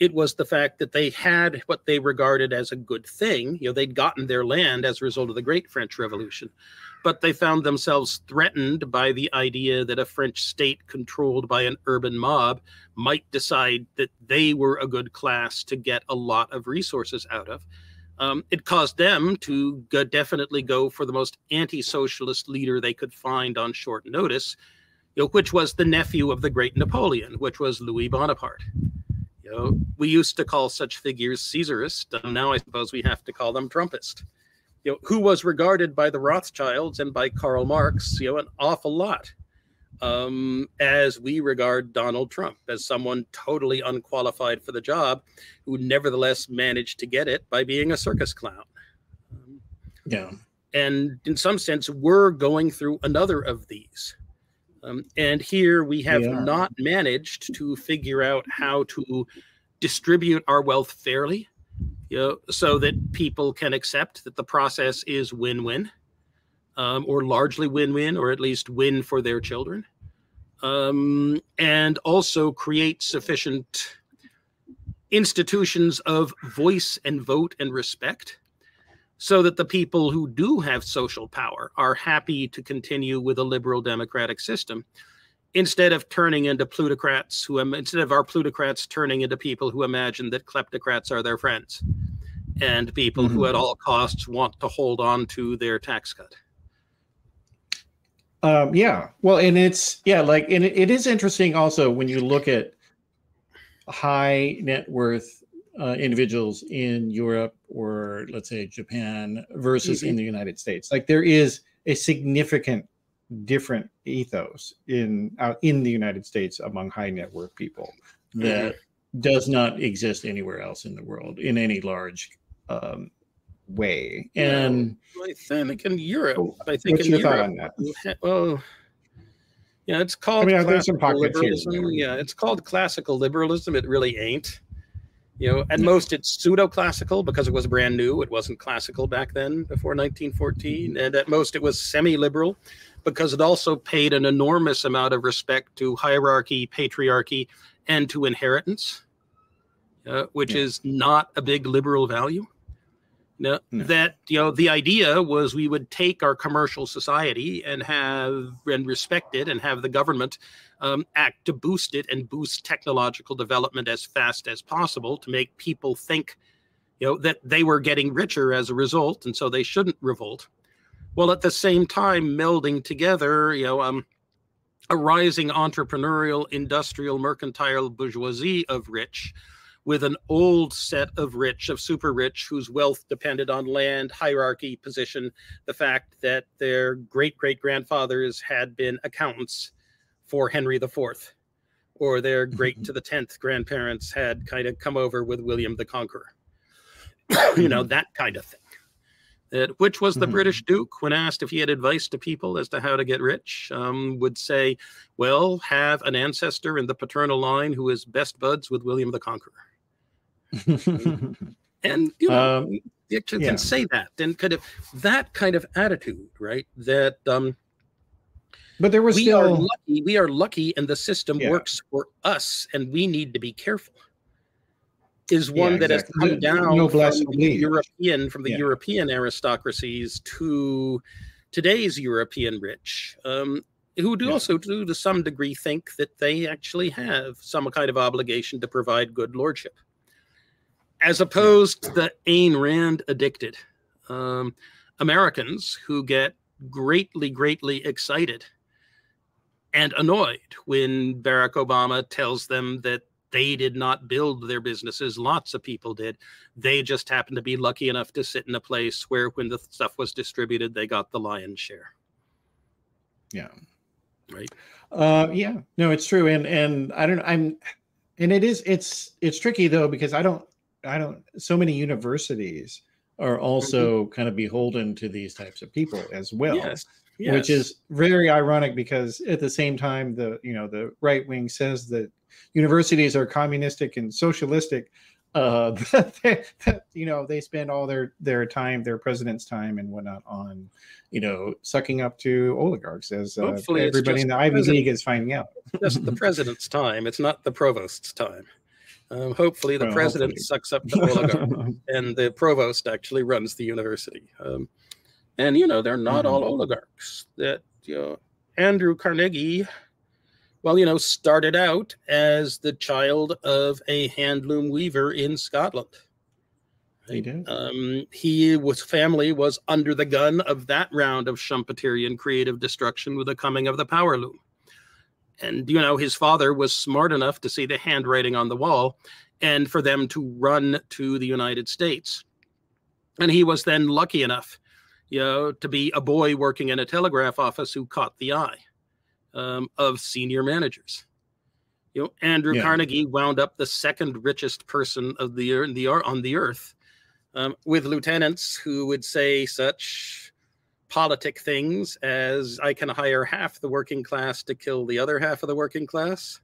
it was the fact that they had what they regarded as a good thing. You know, they'd gotten their land as a result of the Great French Revolution, but they found themselves threatened by the idea that a French state controlled by an urban mob might decide that they were a good class to get a lot of resources out of. It caused them to definitely go for the most anti-socialist leader they could find on short notice, you know, which was the nephew of the great Napoleon, which was Louis Bonaparte. You know, we used to call such figures Caesarist, and now I suppose we have to call them Trumpist. You know, who was regarded by the Rothschilds and by Karl Marx, you know, an awful lot, as we regard Donald Trump as someone totally unqualified for the job, who nevertheless managed to get it by being a circus clown. Yeah, and in some sense, we're going through another of these. And here we have not managed to figure out how to distribute our wealth fairly, you know, so that people can accept that the process is win-win, or largely win-win, or at least win for their children, and also create sufficient institutions of voice and vote and respect so that the people who do have social power are happy to continue with a liberal democratic system, instead of turning into plutocrats instead of our plutocrats turning into people who imagine that kleptocrats are their friends and people who at all costs want to hold on to their tax cut. Yeah. Well, and it's, yeah, like, and it is interesting also when you look at high net worth individuals in Europe or let's say Japan versus in the United States. Like there is a significant different ethos in the United States among high net worth people that does not exist anywhere else in the world in any large way. And I think in Europe, what's your thought on that? Well, yeah, it's called there's some classical pockets here. liberalism. Yeah, it's called classical liberalism. It really ain't. At most it's pseudo-classical because it was brand new. It wasn't classical back then before 1914. And at most it was semi-liberal because it also paid an enormous amount of respect to hierarchy, patriarchy, and to inheritance, which is not a big liberal value. No. That, the idea was we would take our commercial society and respect it and have the government act to boost it and boost technological development as fast as possible to make people think, that they were getting richer as a result, and so they shouldn't revolt. Well, at the same time, melding together, a rising entrepreneurial, industrial, mercantile bourgeoisie of rich with an old set of super rich, whose wealth depended on land, hierarchy, position, the fact that their great-great-grandfathers had been accountants for Henry IV, or their great to the 10th grandparents had kind of come over with William the Conqueror. That kind of thing. Which was the British Duke, when asked if he had advice to people as to how to get rich, would say, well, have an ancestor in the paternal line who is best buds with William the Conqueror. And you can say that, and kind of that kind of attitude, right? That but there was we are lucky, and the system works for us, and we need to be careful. Is one that has come down from the European aristocracies to today's European rich, who do also do to some degree think that they actually have some kind of obligation to provide good lordship, as opposed to the Ayn Rand addicted Americans who get greatly excited and annoyed when Barack Obama tells them that they did not build their businesses. Lots of people did. They just happened to be lucky enough to sit in a place where when the stuff was distributed, they got the lion's share. Yeah. Right. Yeah, no, it's true. And I don't, it's tricky though, because so many universities are also kind of beholden to these types of people as well. Yes. Which is very ironic because at the same time, the right wing says that universities are communistic and socialistic. They spend all their time, their president's time and whatnot on, sucking up to oligarchs, as everybody in the Ivy League is finding out. Just the president's time. It's not the provost's time. Hopefully the president sucks up to oligarchs and the provost actually runs the university. And, they're not all oligarchs. That, Andrew Carnegie, started out as the child of a handloom weaver in Scotland. He did. His family was under the gun of that round of Schumpeterian creative destruction with the coming of the power loom. And, his father was smart enough to see the handwriting on the wall and for them to run to the United States. And he was then lucky enough to be a boy working in a telegraph office who caught the eye of senior managers. Andrew Carnegie wound up the second richest person on the earth, with lieutenants who would say such politic things as, I can hire half the working class to kill the other half of the working class,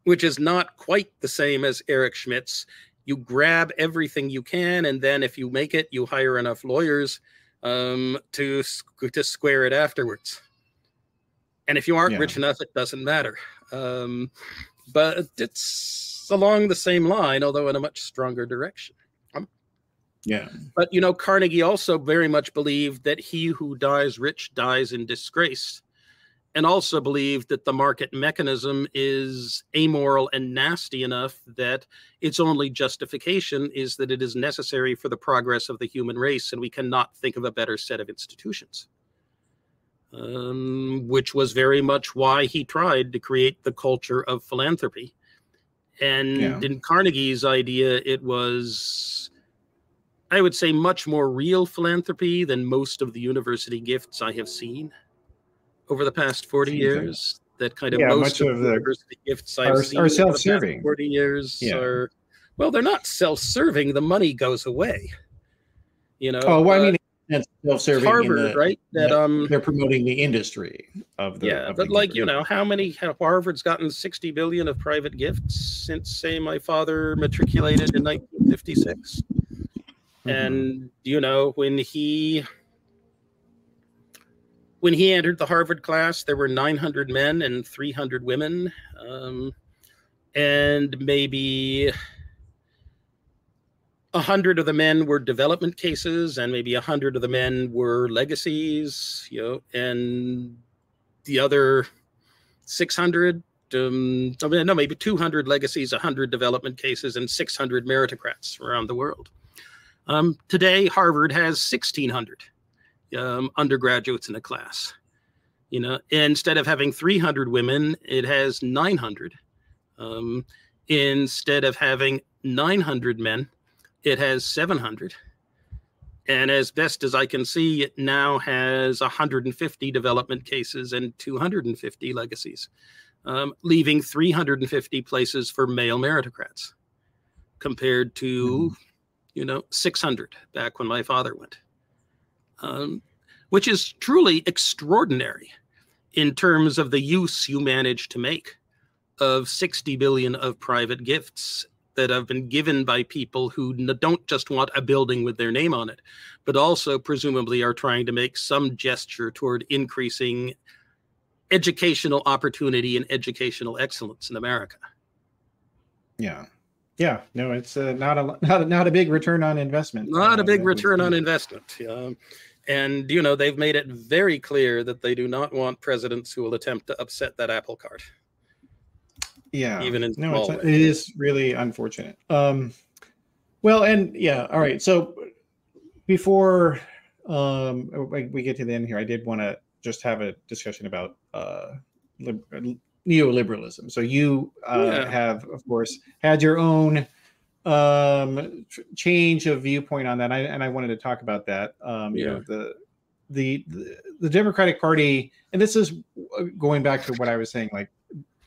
which is not quite the same as Eric Schmidt's. You grab everything you can, and then if you make it, you hire enough lawyers to square it afterwards. And if you aren't rich enough, it doesn't matter. But it's along the same line, although in a much stronger direction. Yeah. But, Carnegie also very much believed that he who dies rich dies in disgrace, and also believed that the market mechanism is amoral and nasty enough that its only justification is that it is necessary for the progress of the human race, and we cannot think of a better set of institutions. Which was very much why he tried to create the culture of philanthropy. And in Carnegie's idea, it was, I would say, much more real philanthropy than most of the university gifts I have seen over the past 40 years. That kind of most of the university gifts I've seen are self-serving. 40 years are, well, they're not self-serving. The money goes away. Oh, well, I mean, it's self-serving. Harvard, right? That they're promoting the industry of the. Yeah, but like Harvard's gotten $60 billion of private gifts since, say, my father matriculated in 1956, and when he entered the Harvard class, there were 900 men and 300 women, and maybe 100 of the men were development cases, and maybe 100 of the men were legacies, and the other 600, maybe 200 legacies, 100 development cases, and 600 meritocrats around the world. Today, Harvard has 1,600 undergraduates in a class. Instead of having 300 women, it has 900. Instead of having 900 men, it has 700. And as best as I can see, it now has 150 development cases and 250 legacies, leaving 350 places for male meritocrats, compared to, 600 back when my father went. Which is truly extraordinary in terms of the use you managed to make of 60 billion of private gifts that have been given by people who don't just want a building with their name on it, but also presumably are trying to make some gesture toward increasing educational opportunity and educational excellence in America. Yeah. Yeah, no, it's not a big return on investment. Not a big return on investment. And, they've made it very clear that they do not want presidents who will attempt to upset that apple cart. Yeah, even in it is really unfortunate. Well, and yeah, all right. So before we get to the end here, I did want to just have a discussion about neoliberalism. So you have, of course, had your own change of viewpoint on that, and I wanted to talk about that. The Democratic Party, and this is going back to what I was saying, like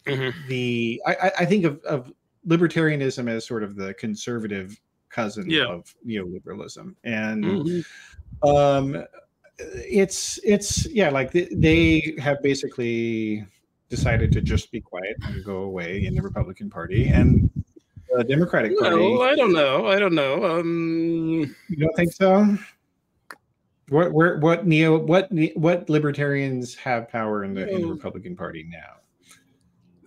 I think of libertarianism as sort of the conservative cousin of neoliberalism, and it's like they have basically decided to just be quiet and go away in the Republican Party, and the Democratic Party. Well, I don't know. You don't think so? What libertarians have power in the Republican Party now?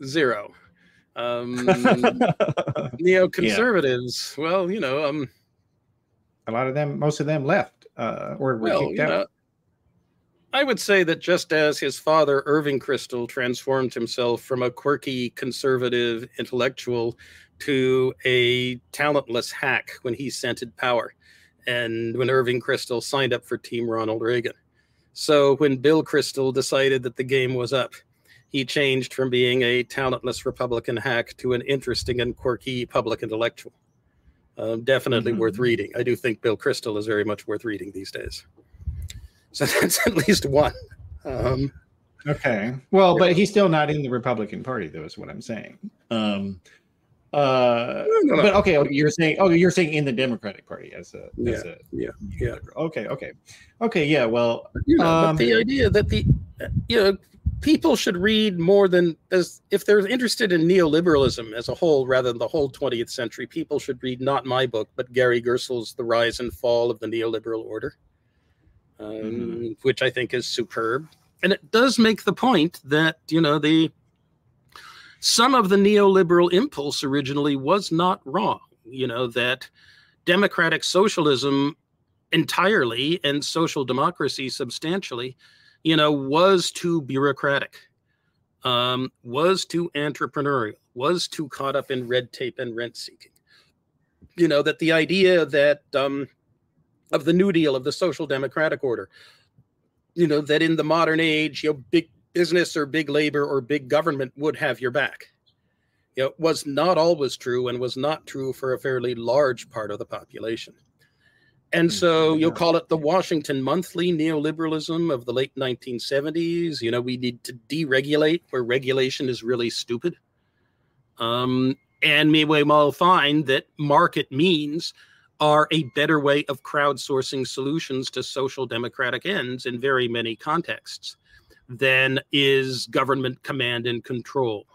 Zero. Neoconservatives. Yeah. Well, a lot of them, most of them left or were kicked out. I would say that just as his father, Irving Kristol, transformed himself from a quirky conservative intellectual to a talentless hack when he scented power, and when Irving Kristol signed up for Team Ronald Reagan. So when Bill Kristol decided that the game was up, he changed from being a talentless Republican hack to an interesting and quirky public intellectual. Definitely worth reading. I do think Bill Kristol is very much worth reading these days. So that's at least one. Okay. Well, but he's still not in the Republican Party, though, is what I'm saying. No. But okay, you're saying in the Democratic Party as a okay, yeah. Well, but the idea that people should read more than if they're interested in neoliberalism as a whole, rather than the whole 20th century, people should read not my book, but Gary Gerstl's The Rise and Fall of the Neoliberal Order. Which I think is superb. And it does make the point that, some of the neoliberal impulse originally was not wrong. That democratic socialism entirely and social democracy substantially, was too bureaucratic, was too entrepreneurial, was too caught up in red tape and rent seeking. That the idea that of the New Deal, of the social democratic order, that in the modern age, big business or big labor or big government would have your back, was not always true, and was not true for a fairly large part of the population. And so you'll call it the Washington Monthly neoliberalism of the late 1970s. We need to deregulate where regulation is really stupid. And we will find that market means are a better way of crowdsourcing solutions to social democratic ends in very many contexts than is government command and control.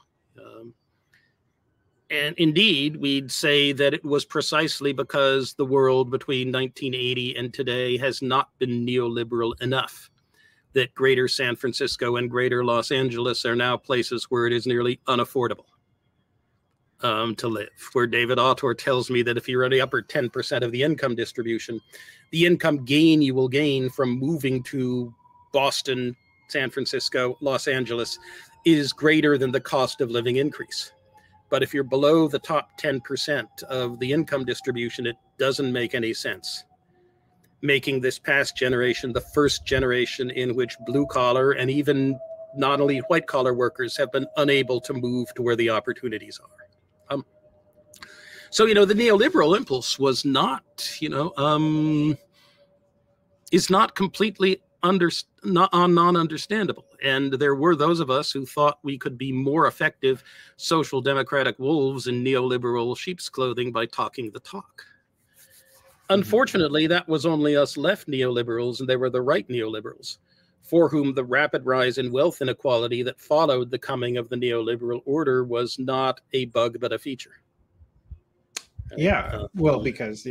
And indeed, we'd say that it was precisely because the world between 1980 and today has not been neoliberal enough that Greater San Francisco and Greater Los Angeles are now places where it is nearly unaffordable to live, where David Autor tells me that if you're in the upper 10% of the income distribution, the income gain you will gain from moving to Boston, San Francisco, Los Angeles is greater than the cost of living increase. But if you're below the top 10% of the income distribution, it doesn't make any sense. Making this past generation the first generation in which blue collar and even not only white collar workers have been unable to move to where the opportunities are. So, the neoliberal impulse was not, is not completely non-understandable. And there were those of us who thought we could be more effective social democratic wolves in neoliberal sheep's clothing by talking the talk. Unfortunately, that was only us left neoliberals, and they were the right neoliberals, for whom the rapid rise in wealth inequality that followed the coming of the neoliberal order was not a bug, but a feature. Yeah, well, because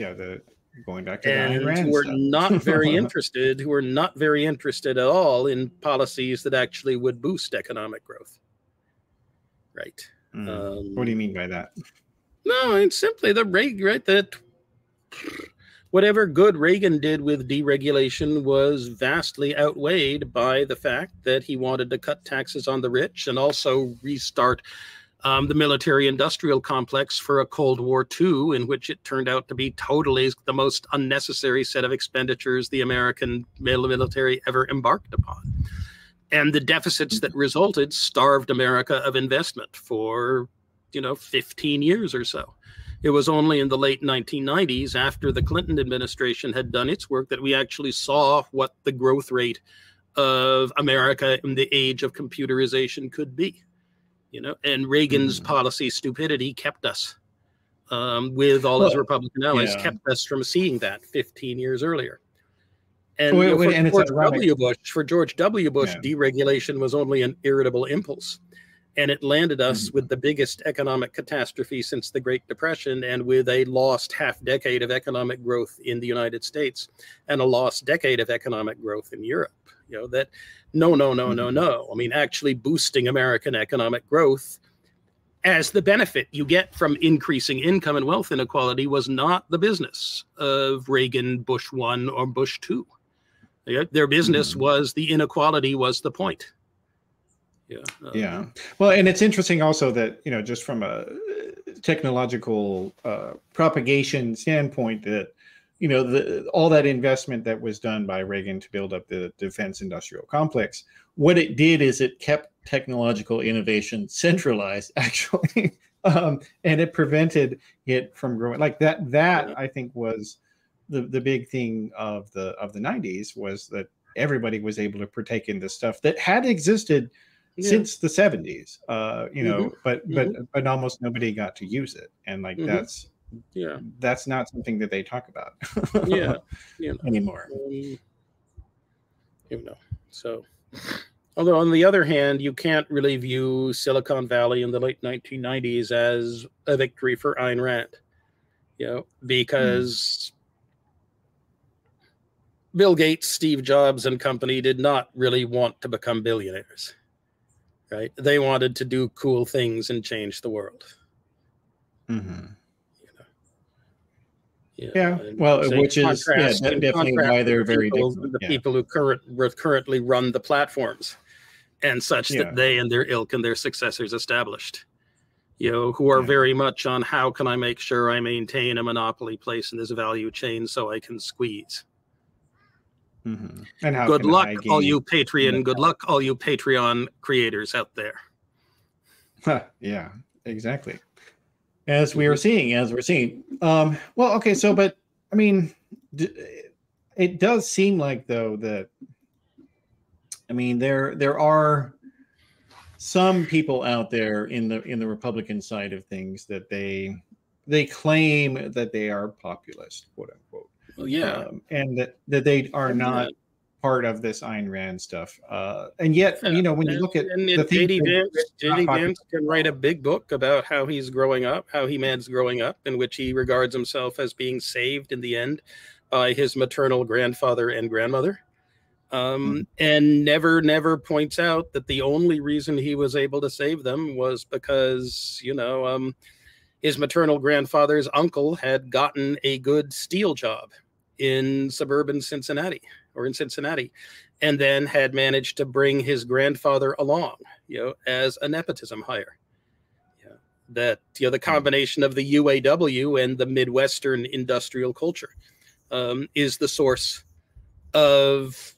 going back to the Ayn Rand who are stuff. not very interested, who are not very interested at all in policies that actually would boost economic growth. Right. What do you mean by that? No, it's simply that whatever good Reagan did with deregulation was vastly outweighed by the fact that he wanted to cut taxes on the rich and also restart the military-industrial complex for a Cold War II, in which it turned out to be totally the most unnecessary set of expenditures the American military ever embarked upon. And the deficits that resulted starved America of investment for, 15 years or so. It was only in the late 1990s, after the Clinton administration had done its work, that we actually saw what the growth rate of America in the age of computerization could be. And Reagan's policy stupidity kept us, with all his Republican allies, kept us from seeing that 15 years earlier. And, for George W. Bush, deregulation was only an irritable impulse. And it landed us with the biggest economic catastrophe since the Great Depression, and with a lost half-decade of economic growth in the United States and a lost decade of economic growth in Europe. No. I mean, actually boosting American economic growth as the benefit you get from increasing income and wealth inequality was not the business of Reagan, Bush 1, or Bush 2. Their business was the inequality was the point. Well, and it's interesting also that, just from a technological propagation standpoint, that all that investment that was done by Reagan to build up the defense industrial complex, what it did is it kept technological innovation centralized, actually, and it prevented it from growing. Like that I think was the big thing of the 90s, was that everybody was able to partake in this stuff that had existed since the 70s, but almost nobody got to use it, and that's not something that they talk about anymore. So, although on the other hand, you can't really view Silicon Valley in the late 1990s as a victory for Ayn Rand, because Bill Gates, Steve Jobs, and company did not really want to become billionaires, right? They wanted to do cool things and change the world. Yeah, well, which is definitely why they're very different. The people who currently run the platforms, and such that they and their ilk and their successors established, who are very much on how can I make sure I maintain a monopoly place in this value chain so I can squeeze. Mm-hmm. And how good luck, all you Patreon. Good luck, all you Patreon creators out there. Yeah, exactly. As we're seeing. Well, okay, so, but I mean, it does seem like, though, that I mean, there are some people out there in the Republican side of things that they claim that they are populist, quote unquote. Well, yeah, and that they are not part of this Ayn Rand stuff. And yet, when you look at J.D. Vance can write a big book about how he's growing up, how he man's growing up, in which he regards himself as being saved in the end by his maternal grandfather and grandmother. And never points out that the only reason he was able to save them was because, his maternal grandfather's uncle had gotten a good steel job in suburban Cincinnati, and then had managed to bring his grandfather along, as a nepotism hire. That, the combination of the UAW and the Midwestern industrial culture is the source of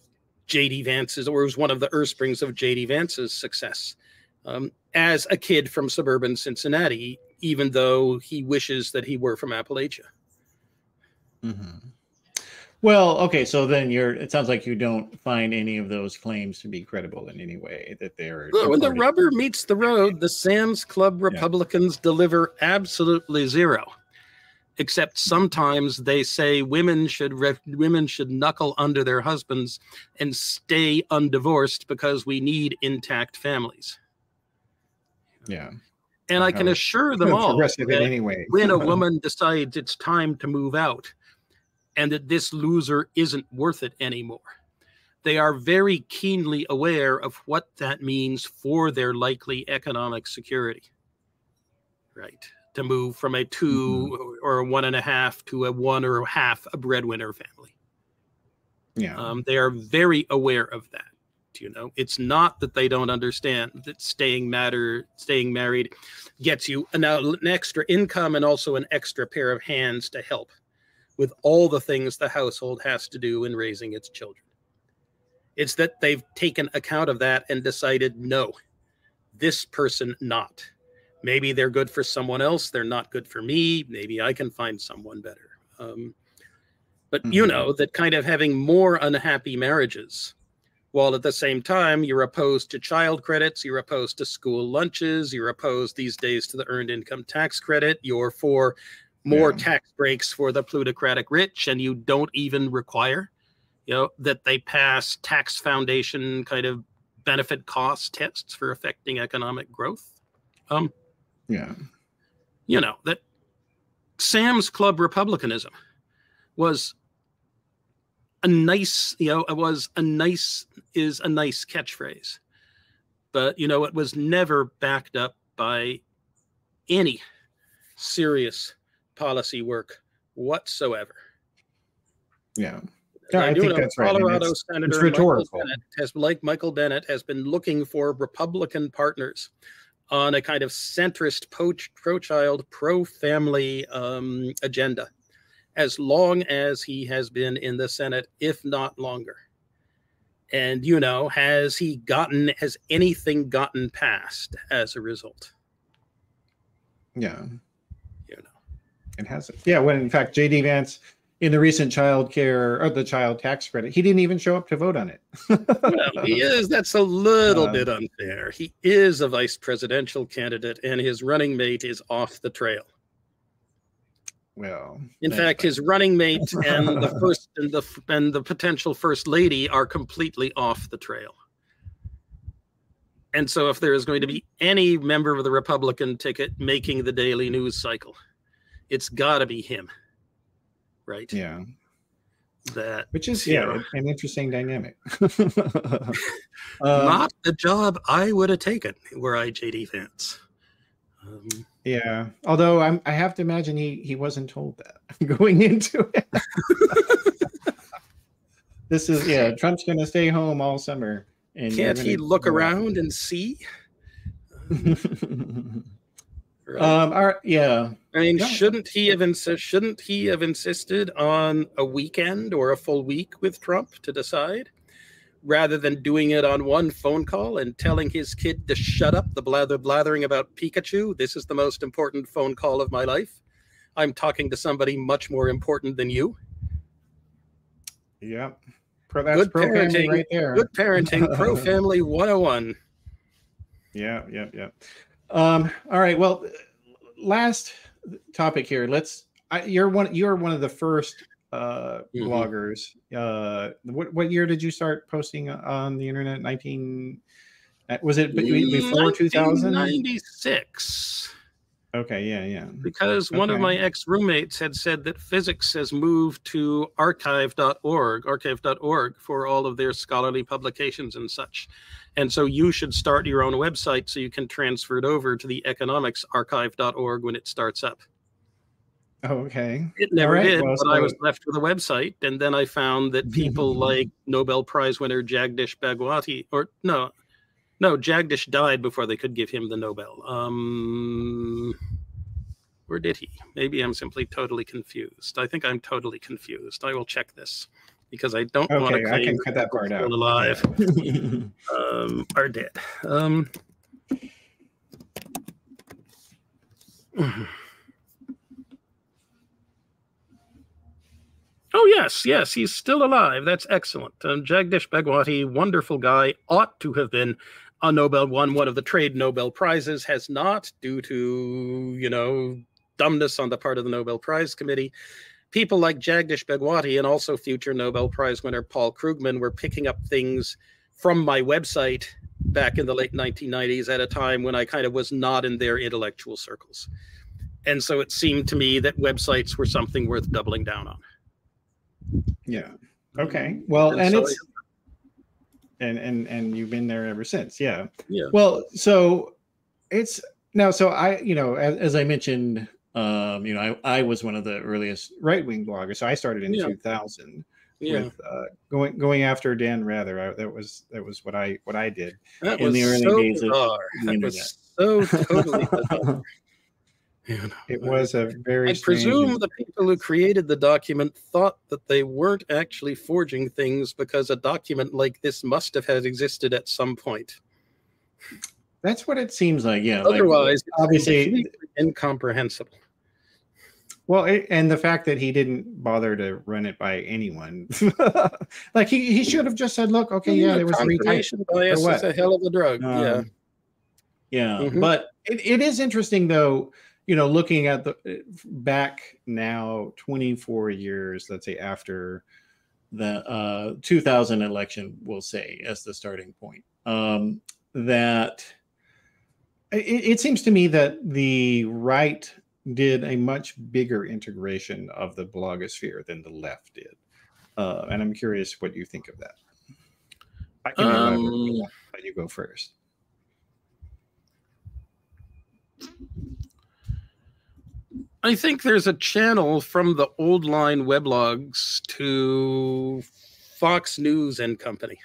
J.D. Vance's, or was one of the earthsprings of J.D. Vance's success as a kid from suburban Cincinnati, even though he wishes that he were from Appalachia. Mm-hmm. Well, okay, so then it sounds like you don't find any of those claims to be credible in any way, that they're... Well, when the rubber meets the road, the Sam's Club Republicans deliver absolutely zero. Except sometimes they say women should knuckle under their husbands and stay undivorced because we need intact families. Yeah. And I can assure them all that anyway. when a woman decides it's time to move out and that this loser isn't worth it anymore, they are very keenly aware of what that means for their likely economic security. Right. To move from a 2 or a 1.5 to a 1 or a half a breadwinner family. Yeah. They are very aware of that. It's not that they don't understand that staying married gets you an extra income and also an extra pair of hands to help with all the things the household has to do in raising its children. It's that they've taken account of that and decided, no, this person not. Maybe they're good for someone else. They're not good for me. Maybe I can find someone better. But that kind of having more unhappy marriages, while at the same time you're opposed to child credits, you're opposed to school lunches, you're opposed these days to the earned income tax credit, you're for more tax breaks for the plutocratic rich, and you don't even require, that they pass tax foundation kind of benefit cost tests for affecting economic growth. That Sam's Club Republicanism was a nice catchphrase, but it was never backed up by any serious policy work whatsoever. Yeah. I think that's right. Colorado Senator Michael Bennett has been looking for Republican partners on a kind of centrist, pro-child, pro-family agenda, as long as he has been in the Senate, if not longer. And, has anything gotten passed as a result? Yeah. It hasn't. Yeah, when in fact, J.D. Vance, in the recent child tax credit, he didn't even show up to vote on it. Well, he is. That's a little bit unfair. He is a vice presidential candidate, and his running mate is off the trail. Well, in fact, his running mate and the potential first lady are completely off the trail. And so, if there is going to be any member of the Republican ticket making the daily news cycle, it's got to be him. Right. Yeah. Which is an interesting dynamic. Not the job I would have taken were I J.D. Vance. Yeah. Although I have to imagine he wasn't told that going into it. This is, yeah, Trump's going to stay home all summer. And Can't he look around and see? Right. All right, yeah. I mean, shouldn't he have insisted on a weekend or a full week with Trump to decide, rather than doing it on one phone call and telling his kid to shut up, the blathering about Pikachu? This is the most important phone call of my life. I'm talking to somebody much more important than you. Yep. That's good parenting right there. Good parenting, pro-family 101. Yeah. All right. Well, last topic here. You're one of the first bloggers. What year did you start posting on the internet? Was it before 2000? 1996. Okay, yeah. Because one of my ex-roommates had said that physics has moved to archive.org for all of their scholarly publications and such. And so you should start your own website so you can transfer it over to the economics archive.org when it starts up. Oh, okay. It never did, but I was left with a website. And then I found that people like Nobel Prize winner Jagdish Bhagwati, Jagdish died before they could give him the Nobel. Or did he? Maybe I'm simply totally confused. I think I'm totally confused. I will check this because I don't want to claim I can cut that part out. Alive are dead. Oh, yes, he's still alive. That's excellent. Jagdish Bhagwati, wonderful guy, ought to have been a Nobel, won one of the trade Nobel Prizes, has not, due to, dumbness on the part of the Nobel Prize Committee. People like Jagdish Bhagwati and also future Nobel Prize winner Paul Krugman were picking up things from my website back in the late 1990s at a time when I kind of was not in their intellectual circles. And so it seemed to me that websites were something worth doubling down on. Yeah. Okay. Well, and it's and you've been there ever since. Yeah. Yeah. Well, so it's now. So I, as I mentioned, I was one of the earliest right-wing bloggers. So I started in 2000 with going after Dan Rather. That was what I did in the early days of the internet. So totally bizarre. It was a very I presume the people who created the document thought that they weren't actually forging things because a document like this must have had existed at some point. That's what it seems like, yeah. Otherwise, obviously incomprehensible. Well, and the fact that he didn't bother to run it by anyone, like he should have just said, "Look, okay, there was confirmation bias is a hell of a drug." Yeah. But it is interesting though. Looking at the back now, 24 years, let's say after the 2000 election, we'll say as the starting point, that it seems to me that the right did a much bigger integration of the blogosphere than the left did. And I'm curious what you think of that. I can let you go first. I think there's a channel from the old line weblogs to Fox News and Company,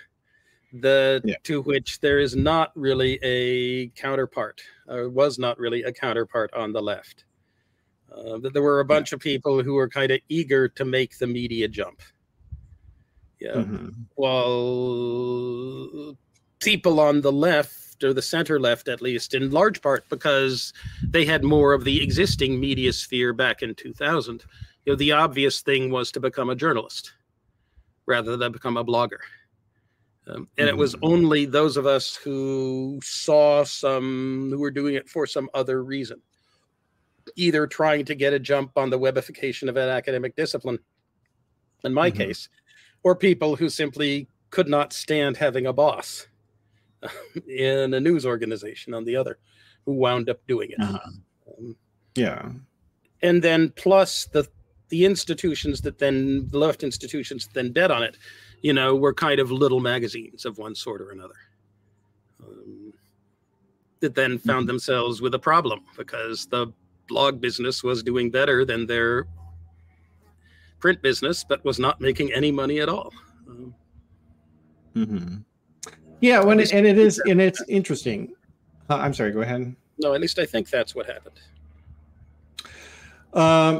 to which there is not really a counterpart, or was not really a counterpart on the left. There were a bunch of people who were kind of eager to make the media jump. While people on the left, or the center left at least, in large part because they had more of the existing media sphere back in 2000, the obvious thing was to become a journalist rather than become a blogger. And it was only those of us who who were doing it for some other reason, either trying to get a jump on the webification of an academic discipline, in my case, or people who simply could not stand having a boss in a news organization on the other, who wound up doing it. And then plus the institutions that then, the left institutions that then bet on it, were kind of little magazines of one sort or another. that then found themselves with a problem because the blog business was doing better than their print business, but was not making any money at all. Yeah, it's interesting. I'm sorry, go ahead. No, at least I think that's what happened.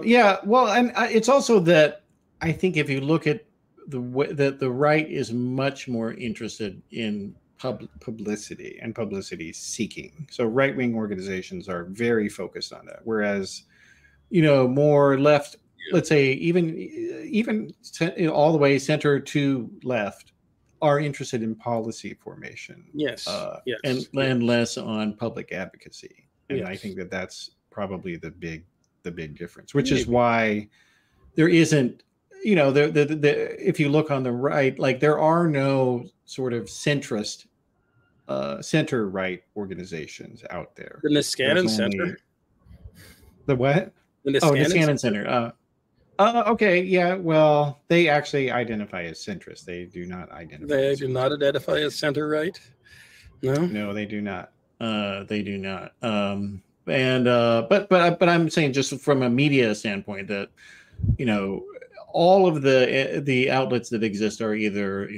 Yeah, well, and it's also that I think if you look at the right is much more interested in publicity and publicity seeking. So right-wing organizations are very focused on that, whereas, more left, let's say even all the way center to left, are interested in policy formation. Yes. And less on public advocacy. And I think that's probably the big difference, which is why there isn't, if you look on the right, like there are no sort of centrist, center right organizations out there. The Niskanen Center. The what? The Niskanen Center. Okay, yeah. Well, they actually identify as centrist. They do not identify. They do not identify as center right. No, they do not. They do not. But I'm saying just from a media standpoint that, all of the outlets that exist are either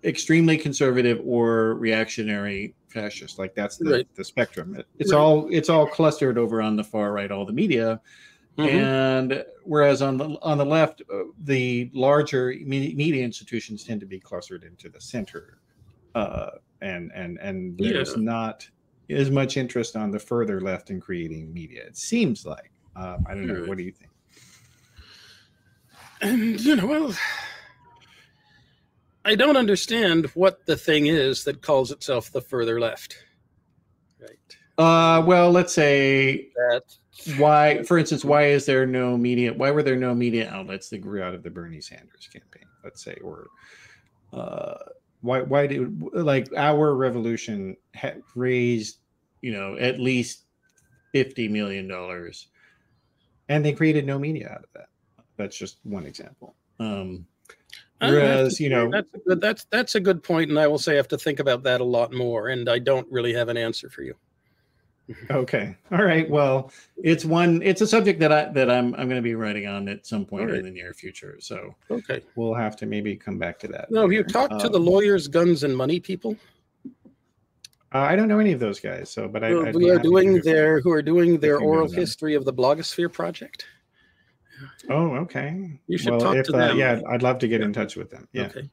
extremely conservative or reactionary fascist. Like that's the spectrum. It's all clustered over on the far right. All the media. And whereas on the left, the larger media institutions tend to be clustered into the center, and there's not as much interest on the further left in creating media. It seems like. I don't know. What do you think? And well, I don't understand what the thing is that calls itself the further left. Right. Well, let's say that. Why, for instance, why were there no media outlets that grew out of the Bernie Sanders campaign, let's say, or why did, like, our revolution raised, at least $50 million, and they created no media out of that. That's just one example. Whereas, that's a good point, and I will say I have to think about that a lot more, and I don't really have an answer for you. Okay. All right. Well, it's a subject that I'm going to be writing on at some point in the near future. So we'll have to maybe come back to that. No, have you talked to the lawyers, guns, and money people? I don't know any of those guys. So, but who are doing their oral history of the blogosphere project. Oh, okay. You should talk to them. Yeah, I'd love to get in touch with them. Yeah. Okay.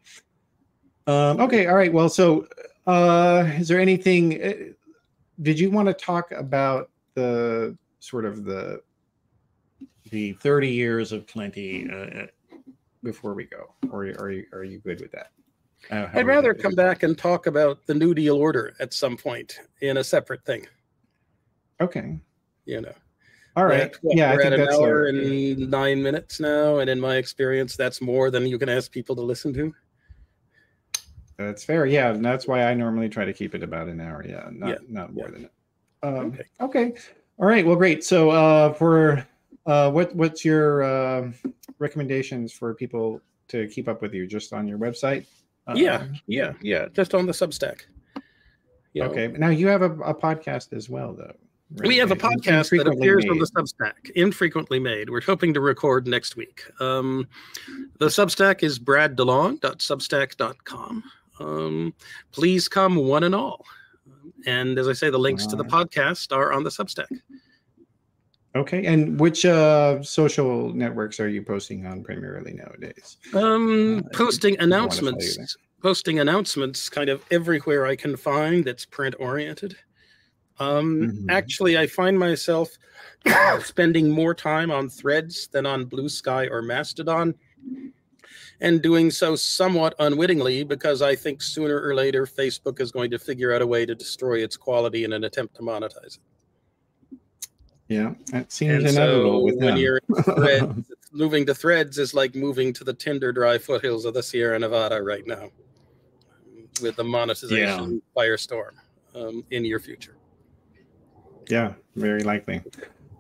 Okay. All right. Well, so is there anything? Did you want to talk about the sort of the 30 years of plenty before we go, or are you good with that? I'd rather come back and talk about the New Deal order at some point in a separate thing. Okay. All right. We're at an hour and 9 minutes now, and in my experience, that's more than you can ask people to listen to. That's fair. Yeah, and that's why I normally try to keep it about an hour. Yeah, not more than it. Okay. All right. Well, great. So what's your recommendations for people to keep up with you? Just on your website? Yeah. Just on the Substack. Okay. Now you have a podcast as well, though. Right? We have a podcast that appears on the Substack, infrequently made. We're hoping to record next week. The Substack is braddelong.substack.com. Please come one and all. And as I say, the links to the podcast are on the Substack. Okay. And which social networks are you posting on primarily nowadays? Posting announcements kind of everywhere I can find that's print oriented. Actually, I find myself spending more time on Threads than on Blue Sky or Mastodon, and doing so somewhat unwittingly because I think sooner or later Facebook is going to figure out a way to destroy its quality in an attempt to monetize it. Yeah, that seems inevitable with them. When you're in Threads, moving to Threads is like moving to the tinder dry foothills of the Sierra Nevada right now, with the monetization firestorm in your future. Yeah, very likely.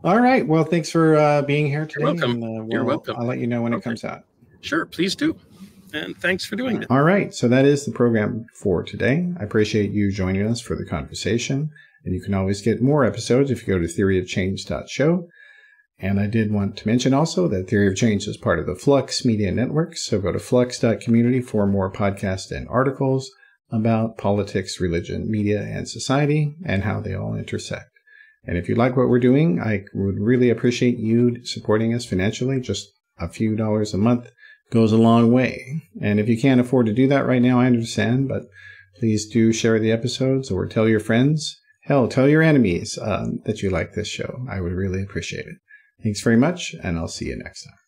All right. Well, thanks for being here today. You're welcome. You're welcome. I'll let you know when it comes out. Sure, please do. And thanks for doing this. All right. So that is the program for today. I appreciate you joining us for the conversation. And you can always get more episodes if you go to theoryofchange.show. And I did want to mention also that Theory of Change is part of the Flux Media Network. So go to flux.community for more podcasts and articles about politics, religion, media, and society, and how they all intersect. And if you like what we're doing, I would really appreciate you supporting us financially. Just a few dollars a month goes a long way. And if you can't afford to do that right now, I understand, but please do share the episodes or tell your friends. Hell, tell your enemies that you like this show. I would really appreciate it. Thanks very much, and I'll see you next time.